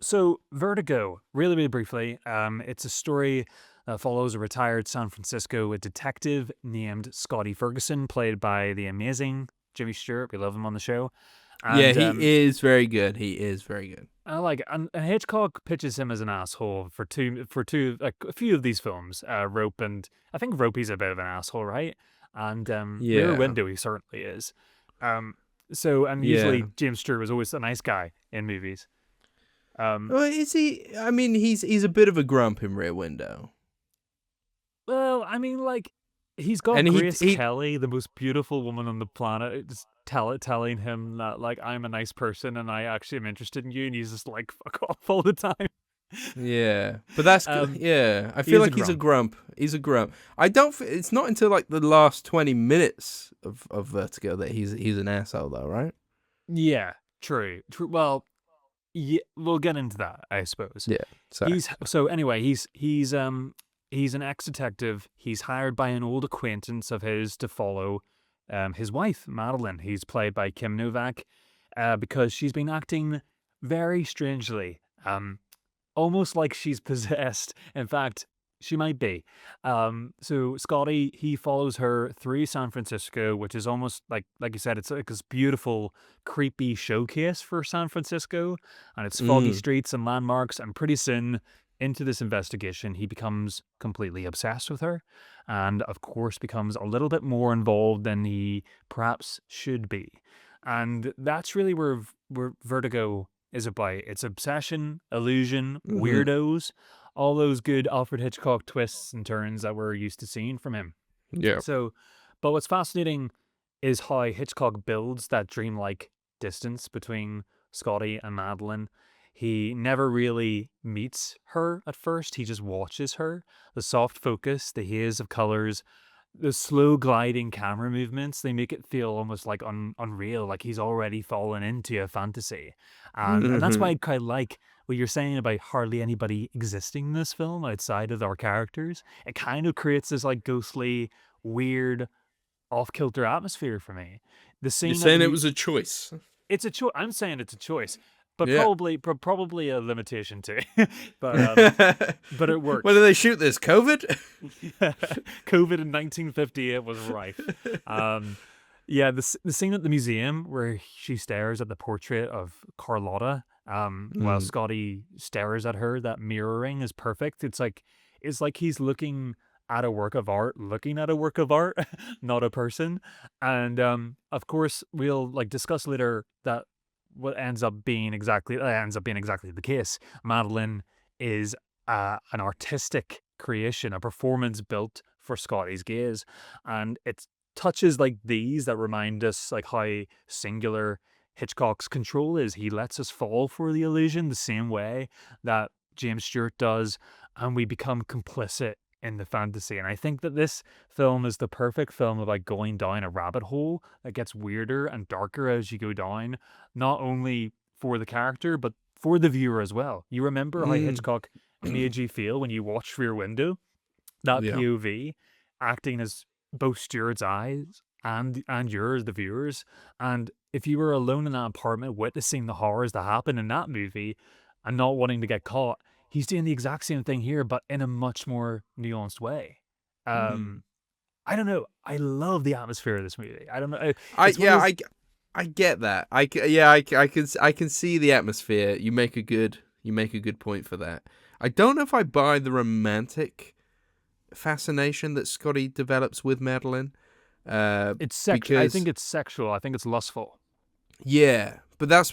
So Vertigo, really, really briefly, it's a story that follows a retired San Francisco detective named Scotty Ferguson, played by the amazing Jimmy Stewart. We love him on the show. And, he is very good. He is very good. I like it. And Hitchcock pitches him as an asshole for like a few of these films. Rope, and I think Rope, he's a bit of an asshole, right? And Rear Window, he certainly is. Usually James Stewart was always a nice guy in movies. Well, is he? I mean, he's a bit of a grump in Rear Window. Well, I mean, like, he's got Grace Kelly, the most beautiful woman on the planet, just telling him that, like, I'm a nice person and I actually am interested in you, and he's just like, fuck off all the time. Yeah, but that's yeah. I feel like he's a grump. He's a grump. I don't. It's not until like the last 20 minutes of Vertigo that he's an asshole, though, right? Yeah, true. Well, yeah, we'll get into that, I suppose. Yeah. Sorry. He's an ex-detective. He's hired by an old acquaintance of his to follow his wife, Madeline. He's played by Kim Novak, because she's been acting very strangely, almost like she's possessed. In fact, She might be. So Scotty, he follows her through San Francisco, which is almost like you said, it's like this beautiful, creepy showcase for San Francisco, and it's foggy Mm. streets and landmarks. And pretty soon, into this investigation, he becomes completely obsessed with her, and of course, becomes a little bit more involved than he perhaps should be. And that's really where Vertigo is about. It's obsession, illusion, Hmm. weirdos, all those good Alfred Hitchcock twists and turns that we're used to seeing from him. Yeah. So, but what's fascinating is how Hitchcock builds that dreamlike distance between Scotty and Madeline. He never really meets her at first, he just watches her. The soft focus, the haze of colors, the slow gliding camera movements, they make it feel almost like unreal, like he's already fallen into a fantasy. And that's why Hmm. I quite like what you're saying about hardly anybody existing in this film outside of our characters. It kind of creates this like ghostly, weird, off-kilter atmosphere for me. The You're scene at the saying it was a choice. it's a choice. I'm saying it's a choice, but Yeah. probably a limitation too. but but it When did works. they shoot this? COVID? COVID in 1958 was rife. Um, yeah, the scene at the museum where she stares at the portrait of Carlotta, while Mm. Scotty stares at her, that mirroring is perfect. It's like he's looking at a work of art, looking at a work of art, not a person. And of course, we'll like discuss later that what ends up being exactly the case. Madeline is an artistic creation, a performance built for Scotty's gaze, and it's touches like these that remind us like how singular Hitchcock's control is. He lets us fall for the illusion the same way that James Stewart does, and we become complicit in the fantasy. And I think that this film is the perfect film about going down a rabbit hole that gets weirder and darker as you go down, not only for the character, but for the viewer as well. You remember how Mm. Hitchcock made you feel when you watched Rear Window? That Yeah. POV acting as both Stuart's eyes and yours, the viewers. And if you were alone in that apartment witnessing the horrors that happen in that movie and not wanting to get caught, he's doing the exact same thing here, but in a much more nuanced way. Mm. Um, I don't know. I love the atmosphere of this movie. I don't know. I It's one of yeah those. I get that. Yeah, I can see the atmosphere. You make a good point for that. I don't know if I buy the romantic fascination that Scotty develops with Madeline. It's sex. I think Because it's sexual. I think it's lustful. yeah, but that's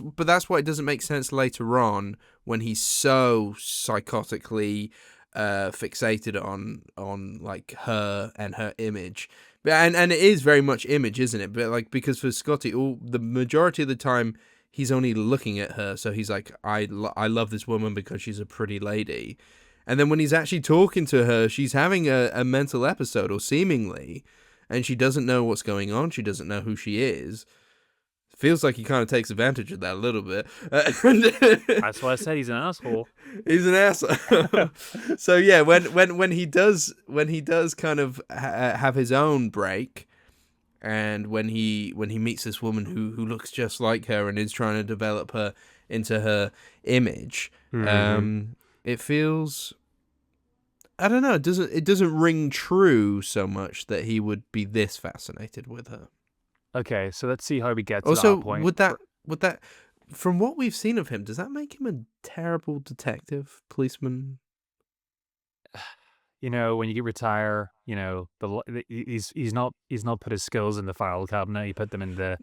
why it doesn't make sense later on when he's so psychotically fixated on like her and her image. But and it is very much image, isn't it? But like because for Scotty, all the majority of the time he's only looking at her, so he's like, I love this woman because she's a pretty lady. And then when he's actually talking to her, she's having a mental episode, or seemingly, and she doesn't know what's going on. She doesn't know who she is. Feels like he kind of takes advantage of that a little bit. That's why I said he's an asshole. He's an asshole. So yeah, when he does kind of have his own break, and when he meets this woman who looks just like her and is trying to develop her into her image, Mhm. it feels, I don't know, it doesn't ring true so much that he would be this fascinated with her. Okay, so let's see how we get to Also, that point. would that from what we've seen of him, does that make him a terrible detective, policeman? When you retire, he's not put his skills in the file cabinet. He put them in the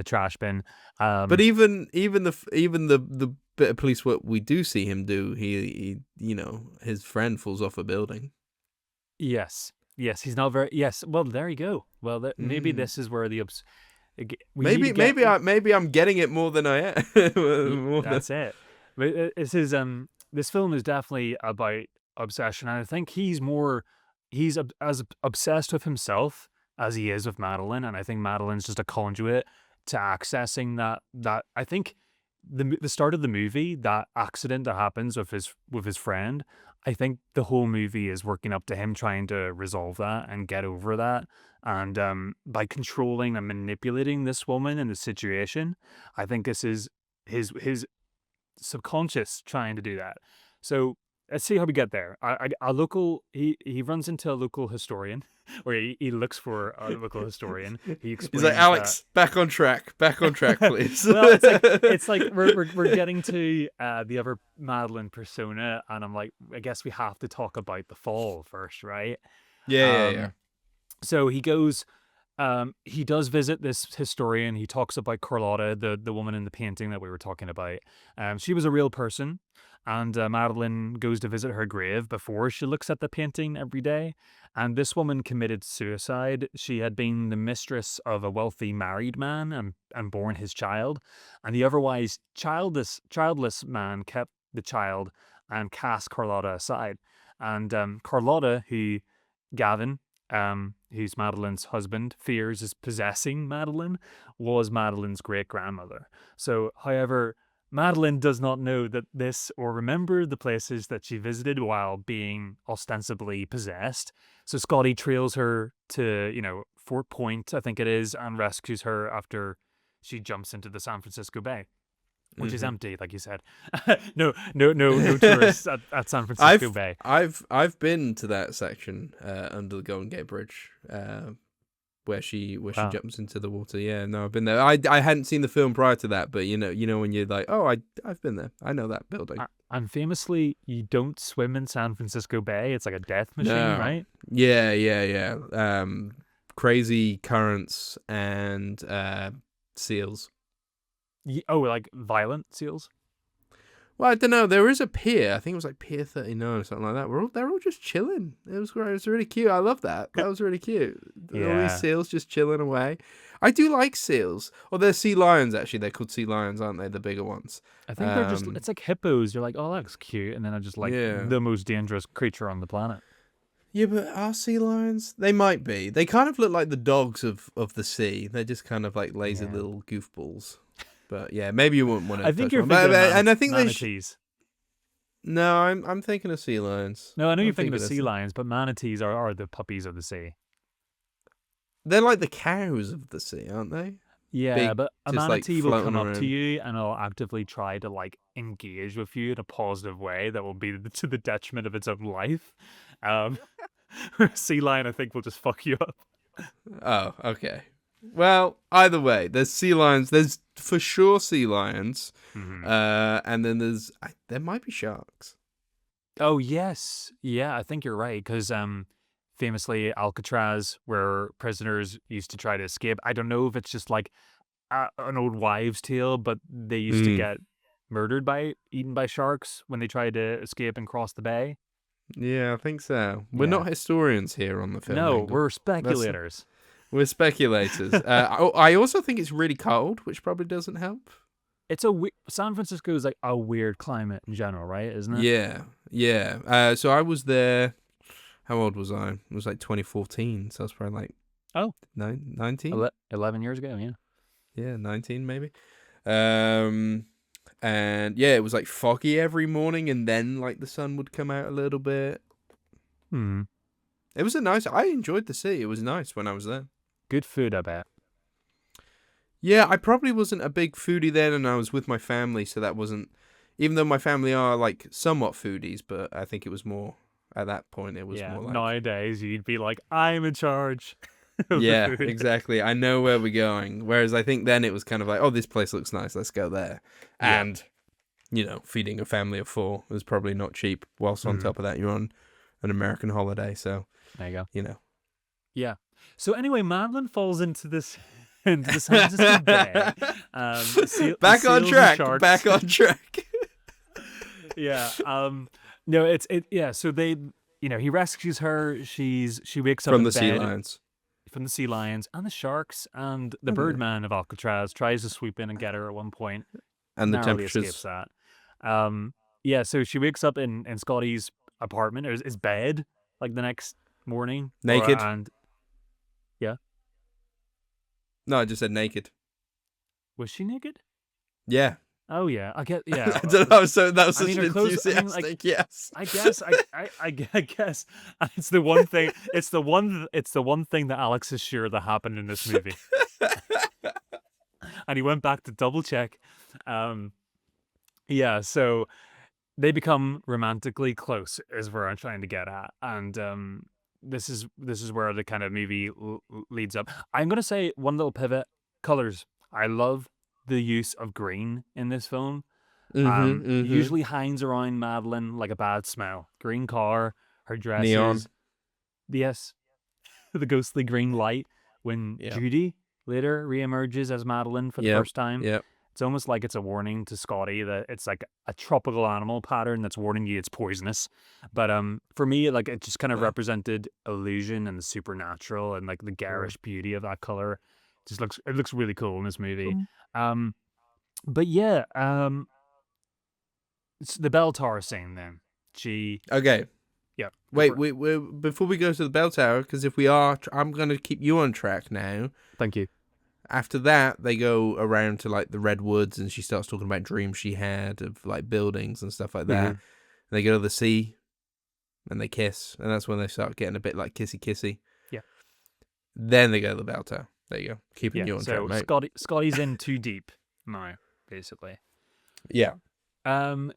trash bin. But Um, even the bit of police work we do see him do, he his friend falls off a building. yes, yes, he's not very. Yes, well, there you go. Well, maybe Mm. this is where we need to get. Maybe I'm getting it more than I am. More than, That's it. But this film is definitely about obsession, and I think he's as obsessed with himself as he is with Madeline, and I think Madeline's just a conduit to accessing that. I think the start of the movie, that accident that happens with his friend, I think the whole movie is working up to him trying to resolve that and get over that. And by controlling and manipulating this woman in the situation, I think this is his subconscious trying to do that. So let's see how we get there. A local he runs into a local historian, or he looks for a local historian. He He's like, explains that. Alex, back on track, please. Well, it's like we're getting to the other Madeline persona, and I'm like, I guess we have to talk about the fall first, right? Yeah. So he goes. He does visit this historian. He talks about Carlotta, the woman in the painting that we were talking about. She was a real person, and Madeline goes to visit her grave before she looks at the painting every day. And this woman committed suicide. She had been the mistress of a wealthy married man and born his child. And the otherwise childless man kept the child and cast Carlotta aside. And Carlotta, Gavin, who's Madeline's husband, fears is possessing Madeline, was Madeline's great-grandmother. So, however, Madeline does not know that this or remember the places that she visited while being ostensibly possessed. So Scotty trails her to, Fort Point, I think it is, and rescues her after she jumps into the San Francisco Bay, which is empty, like you said. No tourists at San Francisco Bay. I've been to that section under the Golden Gate Bridge, where she jumps into the water. Yeah, no, I've been there. I hadn't seen the film prior to that, but you know when you're like, oh, I've been there. I know that building. And famously, you don't swim in San Francisco Bay. It's like a death machine, right? Yeah. Crazy currents and seals. Like violent seals? Well, I don't know. There is a pier. I think it was like Pier 39 or something like that. They're all just chilling. It was great. It was really cute. I love that. That was really cute. All these seals just chilling away. I do like seals. Or they're sea lions, actually. They're called sea lions, aren't they? The bigger ones. I think they're just, it's like hippos. You're like, oh, that looks cute. And then I'm just like, the most dangerous creature on the planet. Yeah, but are sea lions? They might be. They kind of look like the dogs of the sea. They're just kind of like lazy little goofballs. But yeah, maybe you wouldn't want to. I think you're thinking of manatees. No, I'm thinking of sea lions. No, I know you're thinking of sea lions, but manatees are the puppies of the sea. They're like the cows of the sea, aren't they? Yeah, but a manatee will come up to you and it'll actively try to like engage with you in a positive way that will be to the detriment of its own life. A sea lion, I think, will just fuck you up. Oh, okay. Well, either way, there's sea lions. There's for sure sea lions, and then there might be sharks. Oh yes, yeah, I think you're right because famously Alcatraz, where prisoners used to try to escape. I don't know if it's just like an old wives' tale, but they used to get eaten by sharks when they tried to escape and cross the bay. Yeah, I think so. We're not historians here on the film. No, we're speculators. We're speculators. I also think it's really cold, which probably doesn't help. It's San Francisco is like a weird climate in general, right? Isn't it? Yeah. So I was there. How old was I? It was like 2014, so I was probably like 19? 11 years ago, yeah. Yeah, 19 maybe. And yeah, it was like foggy every morning, and then like the sun would come out a little bit. It was I enjoyed the city. It was nice when I was there. Good food, I bet. Yeah, I probably wasn't a big foodie then, and I was with my family, so that wasn't... Even though my family are, like, somewhat foodies, but I think it was more... At that point, it was more like... Nowadays, you'd be like, I'm in charge. Yeah, exactly. I know where we're going. Whereas I think then it was kind of like, oh, this place looks nice, let's go there. Yeah. And, feeding a family of 4 was probably not cheap. Whilst on top of that, you're on an American holiday, so... There you go. Yeah. So anyway, Madeline falls into the San Francisco Bay. Back on track. Yeah. No, yeah. So they, he rescues her. She wakes up from in the bed, sea lions. From the sea lions and the sharks, and the Birdman of Alcatraz tries to swoop in and get her at one point. And the narrowly temperatures escapes that. Yeah. So she wakes up in Scotty's apartment, or his bed, like the next morning, naked. Yeah. No, I just said naked. Was she naked? Yeah. Oh yeah, I get. Yeah, I don't know. So that was such an enthusiastic yes. I guess it's the one thing. It's the one thing that Alex is sure that happened in this movie. And he went back to double check. Yeah. So they become romantically close is where I'm trying to get at, and this is where the kind of movie leads up. I'm gonna say one little pivot: colors. I love the use of green in this film. Mm-hmm. Usually hangs around Madeline like a bad smell. Green car, her Neon. dresses. Yes, the ghostly green light when Yeah. Judy later reemerges as Madeline for the Yep. first time. Yep. It's almost like it's a warning to Scotty that it's like a tropical animal pattern that's warning you it's poisonous. But for me, like it just kind of represented illusion and the supernatural and like the garish beauty of that color. It looks really cool in this movie. Um, but yeah, it's the bell tower scene then. She Okay. Yeah, go Wait, for it. we before we go to the bell tower, because if we are, I'm gonna keep you on track now. Thank you. After that, they go around to like the redwoods, and she starts talking about dreams she had of like buildings and stuff like that. And they go to the sea, and they kiss, and that's when they start getting a bit like kissy kissy. Yeah. Then they go to the bell tower. There you go, keeping you on track, So mate. Scotty's in too deep now, basically. Yeah.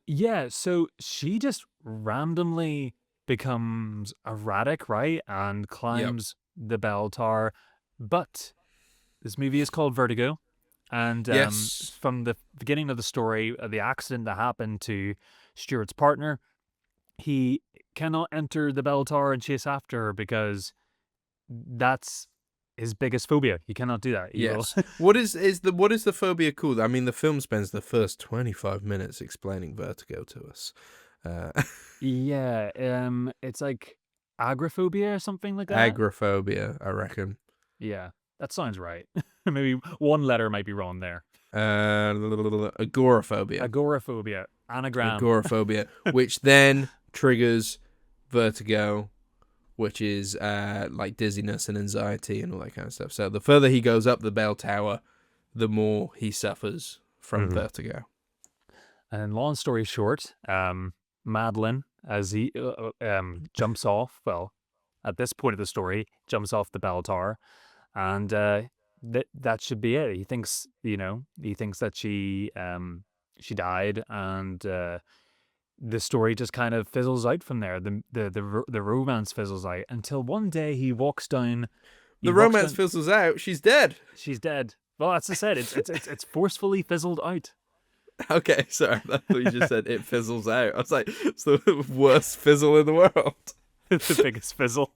Yeah, so she just randomly becomes erratic, right? And Yep. climbs the bell tower. But this movie is called Vertigo. And Yes. from the beginning of the story, the accident that happened to Stuart's partner, he cannot enter the bell tower and chase after her because that's his biggest phobia. He cannot do that. He will. Yes. What is the phobia called? I mean, the film spends the first 25 minutes explaining vertigo to us. Uh, Yeah, it's like agoraphobia or something like that. agoraphobia, I reckon. Yeah, that sounds right. Maybe one letter might be wrong there. Agoraphobia. Agoraphobia, anagram. Agoraphobia, which then triggers vertigo, which is like dizziness and anxiety and all that kind of stuff. So the further he goes up the bell tower, the more he suffers from vertigo. And long story short, Madeline, as he jumps off, well, at this point of the story, jumps off the bell tower, and that should be it. He thinks, he thinks that she died, and the story just kind of fizzles out from there. The romance fizzles out until one day he walks down. The romance fizzles out. She's dead. She's dead. Well, as I said, it's forcefully fizzled out. Okay, sorry. I thought you just said it fizzles out. I was like, it's the worst fizzle in the world. The biggest fizzle.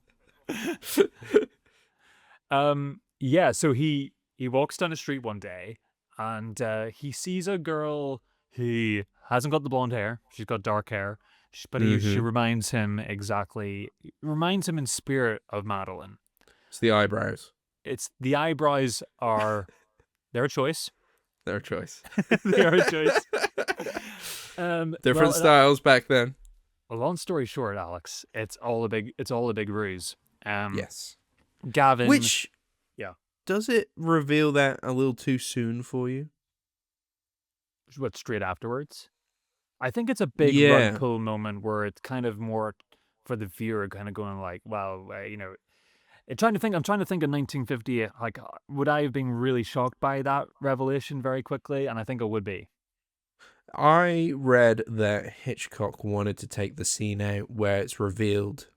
Yeah, so he walks down the street one day and he sees a girl who hasn't got the blonde hair. She's got dark hair. But she reminds him in spirit of Madeline. It's the eyebrows. It's the eyebrows are their choice. Their choice. They are a choice. Different styles back then. A long story short, Alex, it's all a big ruse. Yes. Gavin. Which, yeah. Does it reveal that a little too soon for you? What, straight afterwards? I think it's a big rug pull moment where it's kind of more for the viewer, kind of going like, well, I'm trying to think of 1950. Like, would I have been really shocked by that revelation very quickly? And I think I would be. I read that Hitchcock wanted to take the scene out where it's revealed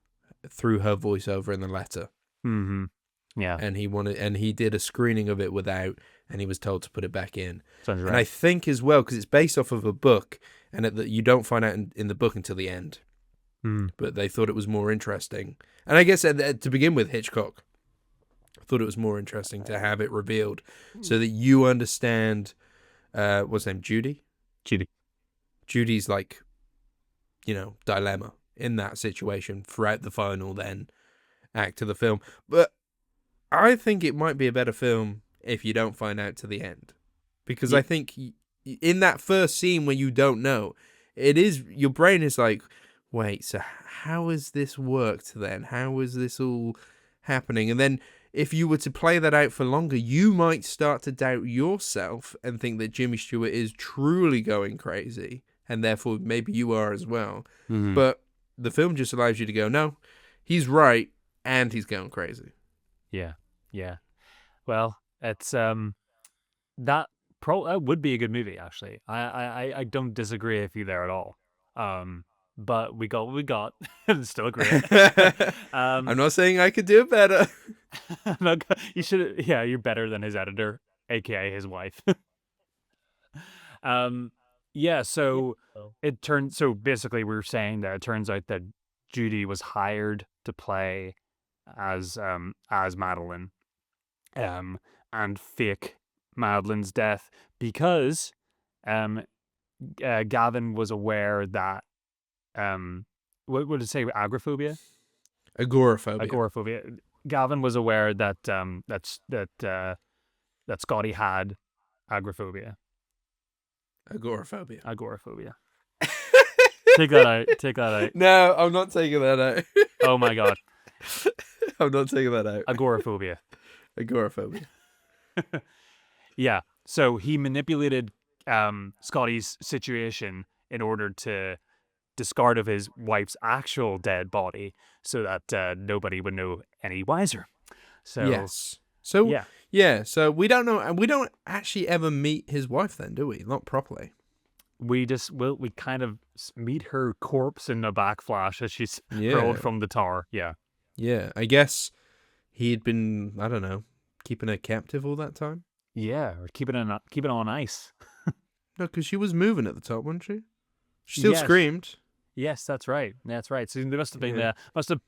through her voiceover in the letter. Mm-hmm. Yeah. And he did a screening of it without, and he was told to put it back in. Sounds right. And I think as well, because it's based off of a book, and you don't find out in the book until the end. But they thought it was more interesting. And I guess to begin with, Hitchcock thought it was more interesting to have it revealed so that you understand, what's her name, Judy? Judy's like, dilemma in that situation throughout the final then act of the film. But I think it might be a better film if you don't find out to the end. Because I think in that first scene where you don't know, your brain is like, wait, so how has this worked then? How is this all happening? And then if you were to play that out for longer, you might start to doubt yourself and think that Jimmy Stewart is truly going crazy. And therefore, maybe you are as well. Mm-hmm. But the film just allows you to go, no, he's right, and he's going crazy. Yeah. Well, it's that would be a good movie, actually. I don't disagree with you there at all. But we got what we got. It's still great. I'm not saying I could do it better. You should. Yeah, you're better than his editor, aka his wife. Yeah. So So basically, we were saying that it turns out that Judy was hired to play as Madeline, and fake Madeline's death because Gavin was aware that what would it say, agoraphobia? Agoraphobia. Agoraphobia. Gavin was aware that that Scotty had agoraphobia. Agoraphobia. Agoraphobia. Take that out. Take that out. No, I'm not taking that out. Oh my god. I'm not taking that out. Agoraphobia. Agoraphobia. Yeah. So he manipulated Scotty's situation in order to discard of his wife's actual dead body, so that nobody would know any wiser. So yes. So yeah. Yeah. So we don't know. We don't actually ever meet his wife, then, do we? Not properly. We kind of meet her corpse in the backflash as she's hurled from the tower. Yeah. Yeah. I guess he'd been, I don't know, keeping her captive all that time. Yeah, or keep it on ice. No, because she was moving at the top, wasn't she? She still screamed. Yes, that's right. That's right. So they must have been must have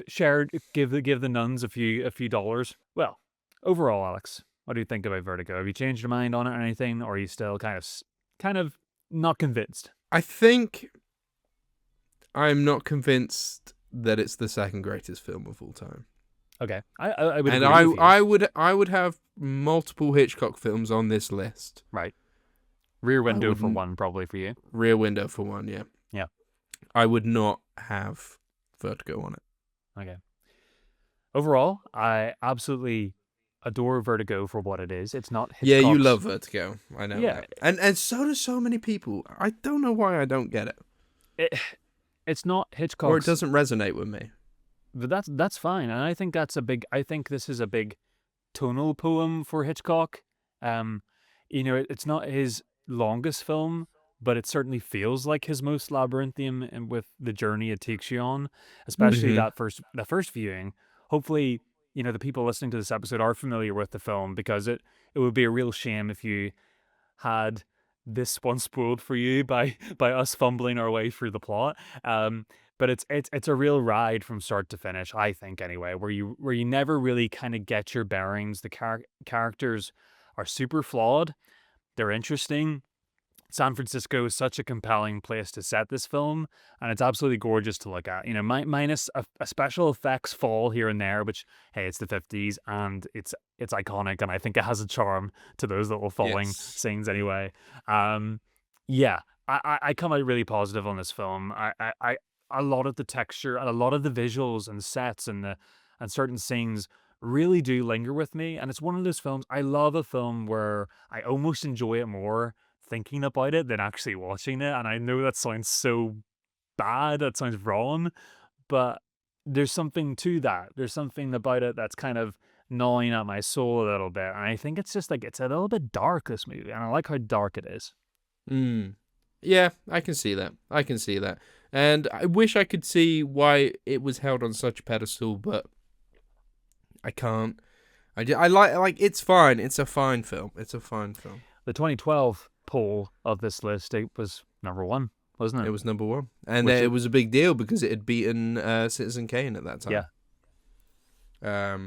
shared, give the nuns a few dollars. Well, overall, Alex, what do you think about Vertigo? Have you changed your mind on it or anything, or are you still kind of not convinced? I think I'm not convinced that it's the second greatest film of all time. Okay, I would. And agree with you. I would have multiple Hitchcock films on this list. Right. Rear Window for one, probably for you. Rear Window for one, yeah. Yeah. I would not have Vertigo on it. Okay. Overall, I absolutely adore Vertigo for what it is. It's not Hitchcock's... Yeah, you love Vertigo. I know Yeah. that. And so do so many people. I don't know why I don't get it. It's not Hitchcock's... Or it doesn't resonate with me. But that's fine. And I think this is a big tonal poem for Hitchcock. It's not his longest film, but it certainly feels like his most labyrinthian, and with the journey it takes you on, especially that first viewing. Hopefully, the people listening to this episode are familiar with the film, because it would be a real shame if you had this one spoiled for you by us fumbling our way through the plot. But it's a real ride from start to finish, I think, anyway, where you never really kind of get your bearings. The characters are super flawed. They're interesting. San Francisco is such a compelling place to set this film, and it's absolutely gorgeous to look at. Minus a special effects fall here and there, which, hey, it's the 50s and it's iconic, and I think it has a charm to those little falling scenes anyway. Yeah, I come out really positive on this film. I a lot of the texture and a lot of the visuals and sets and certain scenes really do linger with me, and it's one of those films. I love a film where I almost enjoy it more thinking about it than actually watching it. And I know that sounds so bad, that sounds wrong, but there's something to that. There's something about it that's kind of gnawing at my soul a little bit. And I think it's just like, it's a little bit dark, this movie, and I like how dark it is. Yeah, I can see that. And I wish I could see why it was held on such a pedestal, but I can't. I like it's fine. It's a fine film. The 2012 poll of this list, it was number one, wasn't it? It was number one. And it was a big deal because it had beaten Citizen Kane at that time. Yeah.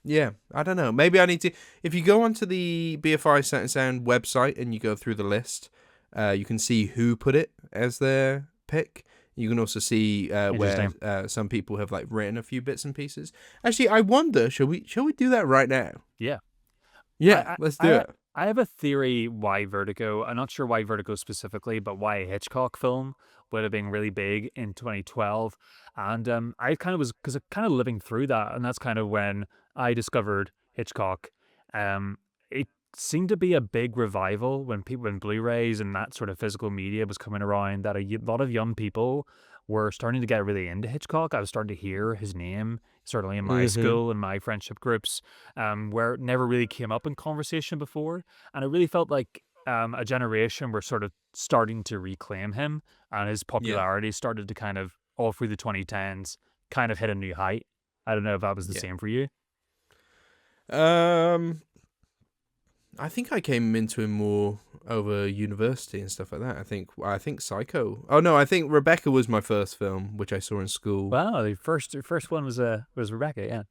Yeah, I don't know. Maybe I need to... If you go onto the BFI Sound and Sound website and you go through the list, you can see who put it as their pick. You can also see where some people have written a few bits and pieces. Actually, I wonder, shall we do that right now? Yeah. Yeah, let's do it. I have a theory why Vertigo, I'm not sure why Vertigo specifically, but why a Hitchcock film would have been really big in 2012. And I kind of was, because I'm kind of living through that, and that's kind of when I discovered Hitchcock. It seemed to be a big revival when Blu-rays and that sort of physical media was coming around, that a lot of young people were starting to get really into Hitchcock. I was starting to hear his name, certainly in my school and my friendship groups, where it never really came up in conversation before. And it really felt like a generation were sort of starting to reclaim him, and his Yeah, popularity started to kind of all through the 2010s kind of hit a new height. I don't know if that was the yeah. same for you. Um, I think I came into him more over university and stuff like that. I think Psycho. Oh no, I think Rebecca was my first film, which I the school. Wow, the first one was Rebecca, yeah.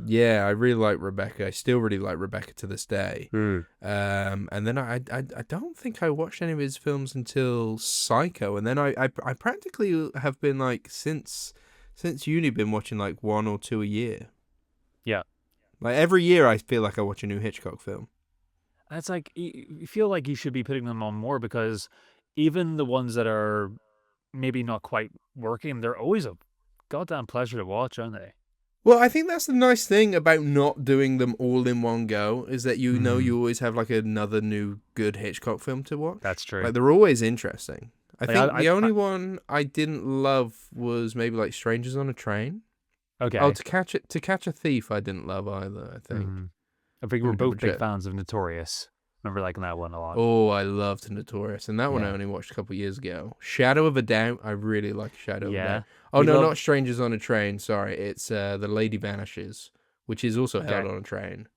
Yeah, I really like Rebecca. I still really like Rebecca to this day. Mm. And then I don't think I watched any of his films until Psycho, and then I practically have been like since uni been watching like one or two a year. Yeah. Like every year, I feel like I watch a new Hitchcock film. And it's like you feel like you should be putting them on more because even the ones that are maybe not quite working, they're always a goddamn pleasure to watch, aren't they? Well, I think that's the nice thing about not doing them all in one go is that Mm, you always have like another new good Hitchcock film to watch. that's true. Like they're always interesting. I Like think the I only one I didn't love was maybe like Strangers on a Train. Oh, okay. to catch a thief, I didn't love either. I think. Mm. I think Let we're me double both big check. fans of Notorious. Remember liking that one a lot. Oh, I loved Notorious, and that one I Yeah. only watched a couple years ago. Shadow of a Doubt, I really like Shadow of a Doubt. Yeah. Oh We no, love not Strangers on a Train. Sorry, it's The Lady Vanishes, which is also okay. held on a train.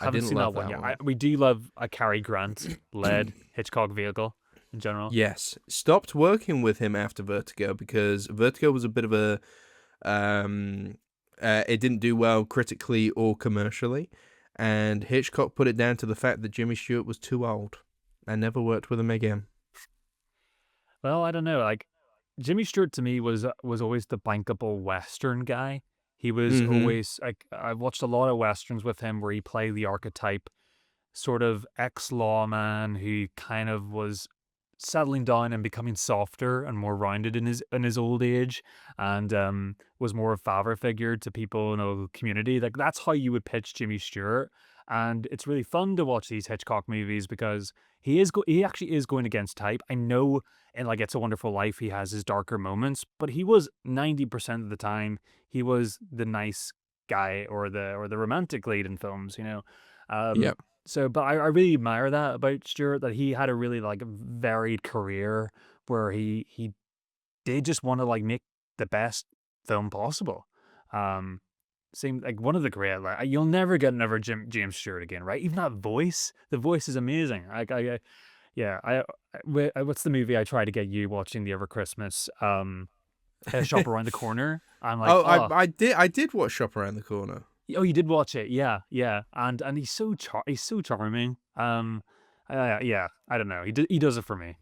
I Haven't didn't seen that love one that yet. one. We do love a Cary Grant led Hitchcock vehicle in general. Yes, stopped working with him after Vertigo because Vertigo was a bit of a it didn't do well critically or commercially, and Hitchcock put it down to the fact that Jimmy Stewart was too old and never worked with him again. Well, I don't know. Like Jimmy Stewart to me was always the bankable Western guy. He was Mm-hmm. always like I've watched a lot of Westerns with him where he played the archetype sort of ex-lawman who kind of was settling down and becoming softer and more rounded in his old age, and was more a father figure to people in the community. Like that's how you would pitch Jimmy Stewart, and it's really fun to watch these Hitchcock movies because he actually is going against type. I know in like It's a Wonderful Life he has his darker moments, but he was 90% of the time he was the nice guy or the romantic lead in films, you know. Um, Yep. so, but I really admire that about Stewart, that he had a really like varied career where he did just want to like make the best film possible. Um, Seemed like one of the great. Like you'll never get another James Stewart again, right? Even that voice, the voice is amazing. Yeah, what's the movie I tried to get you watching the other Christmas? Shop Around the Corner. I'm like, Oh, oh, I did watch Shop Around the Corner. oh, you did watch it, yeah, yeah, and he's so charming. Yeah, I don't know, he does it for me.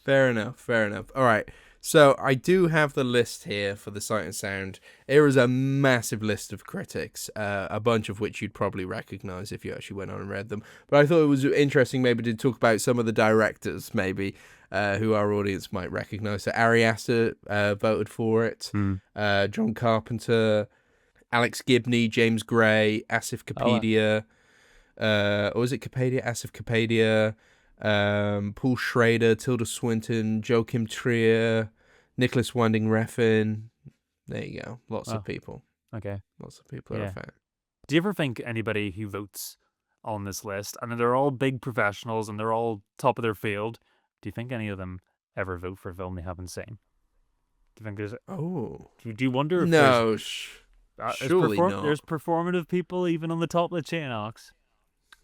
Fair enough. Fair enough. All right. So I do have the list here for the Sight and Sound. Here is a massive list of critics, a bunch of which you'd probably recognise if you actually went on and read them. But I thought it was interesting maybe to talk about some of the directors, maybe, who our audience might recognise. So Ari Aster voted for it. Hmm. John Carpenter, Alex Gibney, James Gray, Asif Oh, Kapadia, or was it Kapadia? Asif Kapadia, Paul Schrader, Tilda Swinton, Joachim Trier, Nicholas Winding Refn. There you go. Lots of oh, people. okay, Lots of people are a yeah. fan. Do you ever think anybody who votes on this list, and they're all big professionals and they're all top of their field, do you think any of them ever vote for a film they haven't seen? Do you think Oh. do you wonder if No, surely there's not. performative people even on the top of the chain, Alex?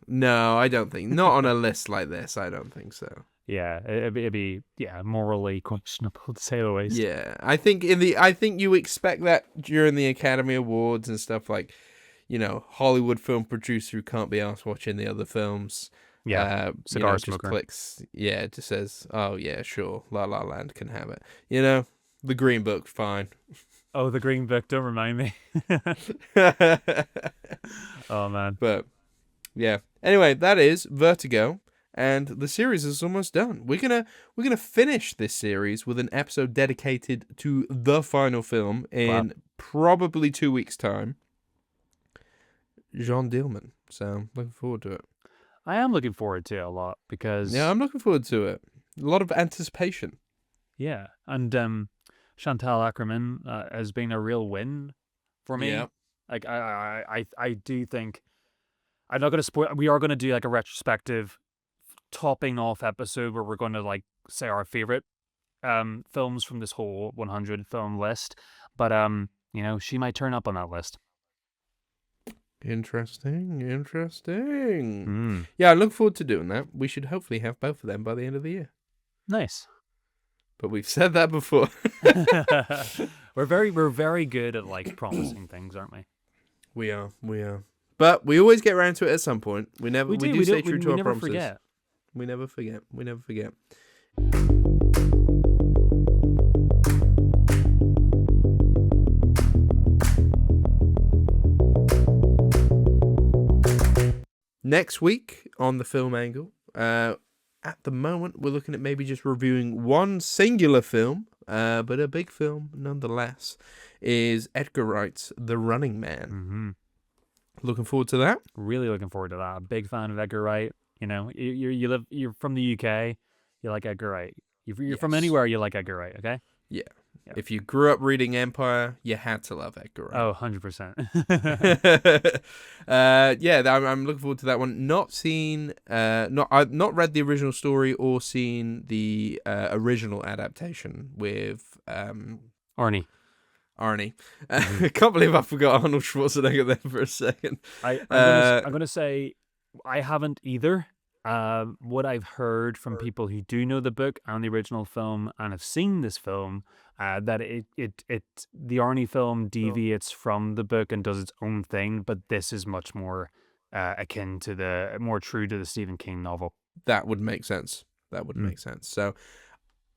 No, I don't think. Not on a list like this, I don't think so. Yeah, it'd be yeah, morally questionable to say the least. Yeah, I think you expect that during the Academy Awards and stuff like, Hollywood film producer who can't be asked watching the other films. Yeah, cigar Just smoker. clicks. Yeah, it just says, "Oh yeah, sure, La La Land can have it." The Green Book, fine. Oh, the Green Book, don't remind me. Oh man. But yeah. Anyway, that is Vertigo, and the series is almost done. We're gonna finish this series with an episode dedicated to the final film Wow. in probably 2 weeks' time. Jean Dillman. So looking forward to it. I am looking forward to it a lot Yeah, because I'm looking forward to it. A lot of anticipation. yeah, and Chantal Ackerman has been a real win for Yeah. me. Like I do think I'm not going to spoil. We are going to do like a retrospective topping off episode where we're going to like say our favorite films from this whole 100 film list. But you know, she might turn up on that list. Interesting. Yeah, I look forward to doing that. We should hopefully have both of them by the end of the year. Nice. But we've said that before. We're very good at like promising things, aren't we? We are. But we always get around to it at some point. We do stay true to our promises. Forget. We never forget. Next week on the Film Angle, at the moment we're looking at maybe just reviewing one singular film, but a big film nonetheless, is Edgar Wright's The Running Man. Mm-hmm. Looking forward to that. Really looking forward to that. Big fan of Edgar Wright. You know, you're from the UK, you like Edgar Wright. If you're from anywhere, you like Edgar Wright. Okay. Yeah. If you grew up reading Empire, you had to love Edgar Wright. Oh, 100%. Yeah, I'm looking forward to that one. I've not read the original story or seen the original adaptation with Arnie. I can't believe I forgot Arnold Schwarzenegger there for a second. I'm gonna say I haven't either. What I've heard from people who do know the book and the original film and have seen this film, that the Arnie film deviates from the book and does its own thing, but this is much more akin to more true to the Stephen King novel. That would make sense. So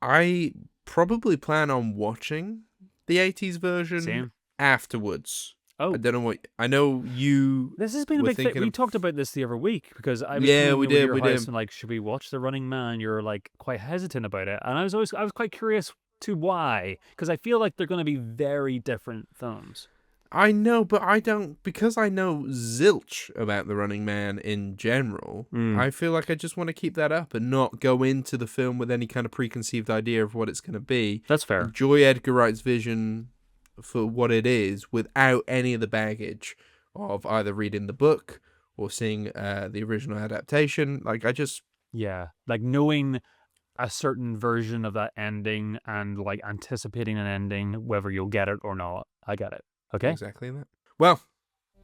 I probably plan on watching the 80s version afterwards. Oh, I don't know what. I know you. This has been a big thing. We talked about this the other week because I was we did. And like, should we watch The Running Man? You're like quite hesitant about it, and I was quite curious to why, because I feel like they're going to be very different films. I know, but I don't, because I know zilch about The Running Man in general. I feel like I just want to keep that up and not go into the film with any kind of preconceived idea of what it's going to be. That's fair. Enjoy Edgar Wright's vision for what it is without any of the baggage of either reading the book or seeing the original adaptation. Like, like knowing a certain version of that ending and like anticipating an ending, whether you'll get it or not. I get it. Okay. Exactly that. Well,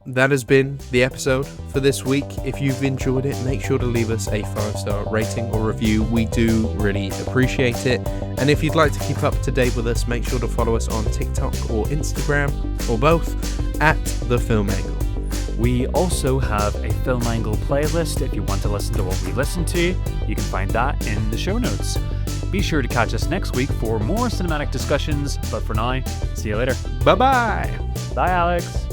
that has been the episode for this week. If you've enjoyed it, make sure to leave us a 5-star rating or review. We do really appreciate it. And if you'd like to keep up to date with us, make sure to follow us on TikTok or Instagram, or both, at The Film Angle. We also have a Film Angle playlist. If you want to listen to what we listen to, you can find that in the show notes. Be sure to catch us next week for more cinematic discussions. But for now, see you later. Bye-bye. Bye, Alex.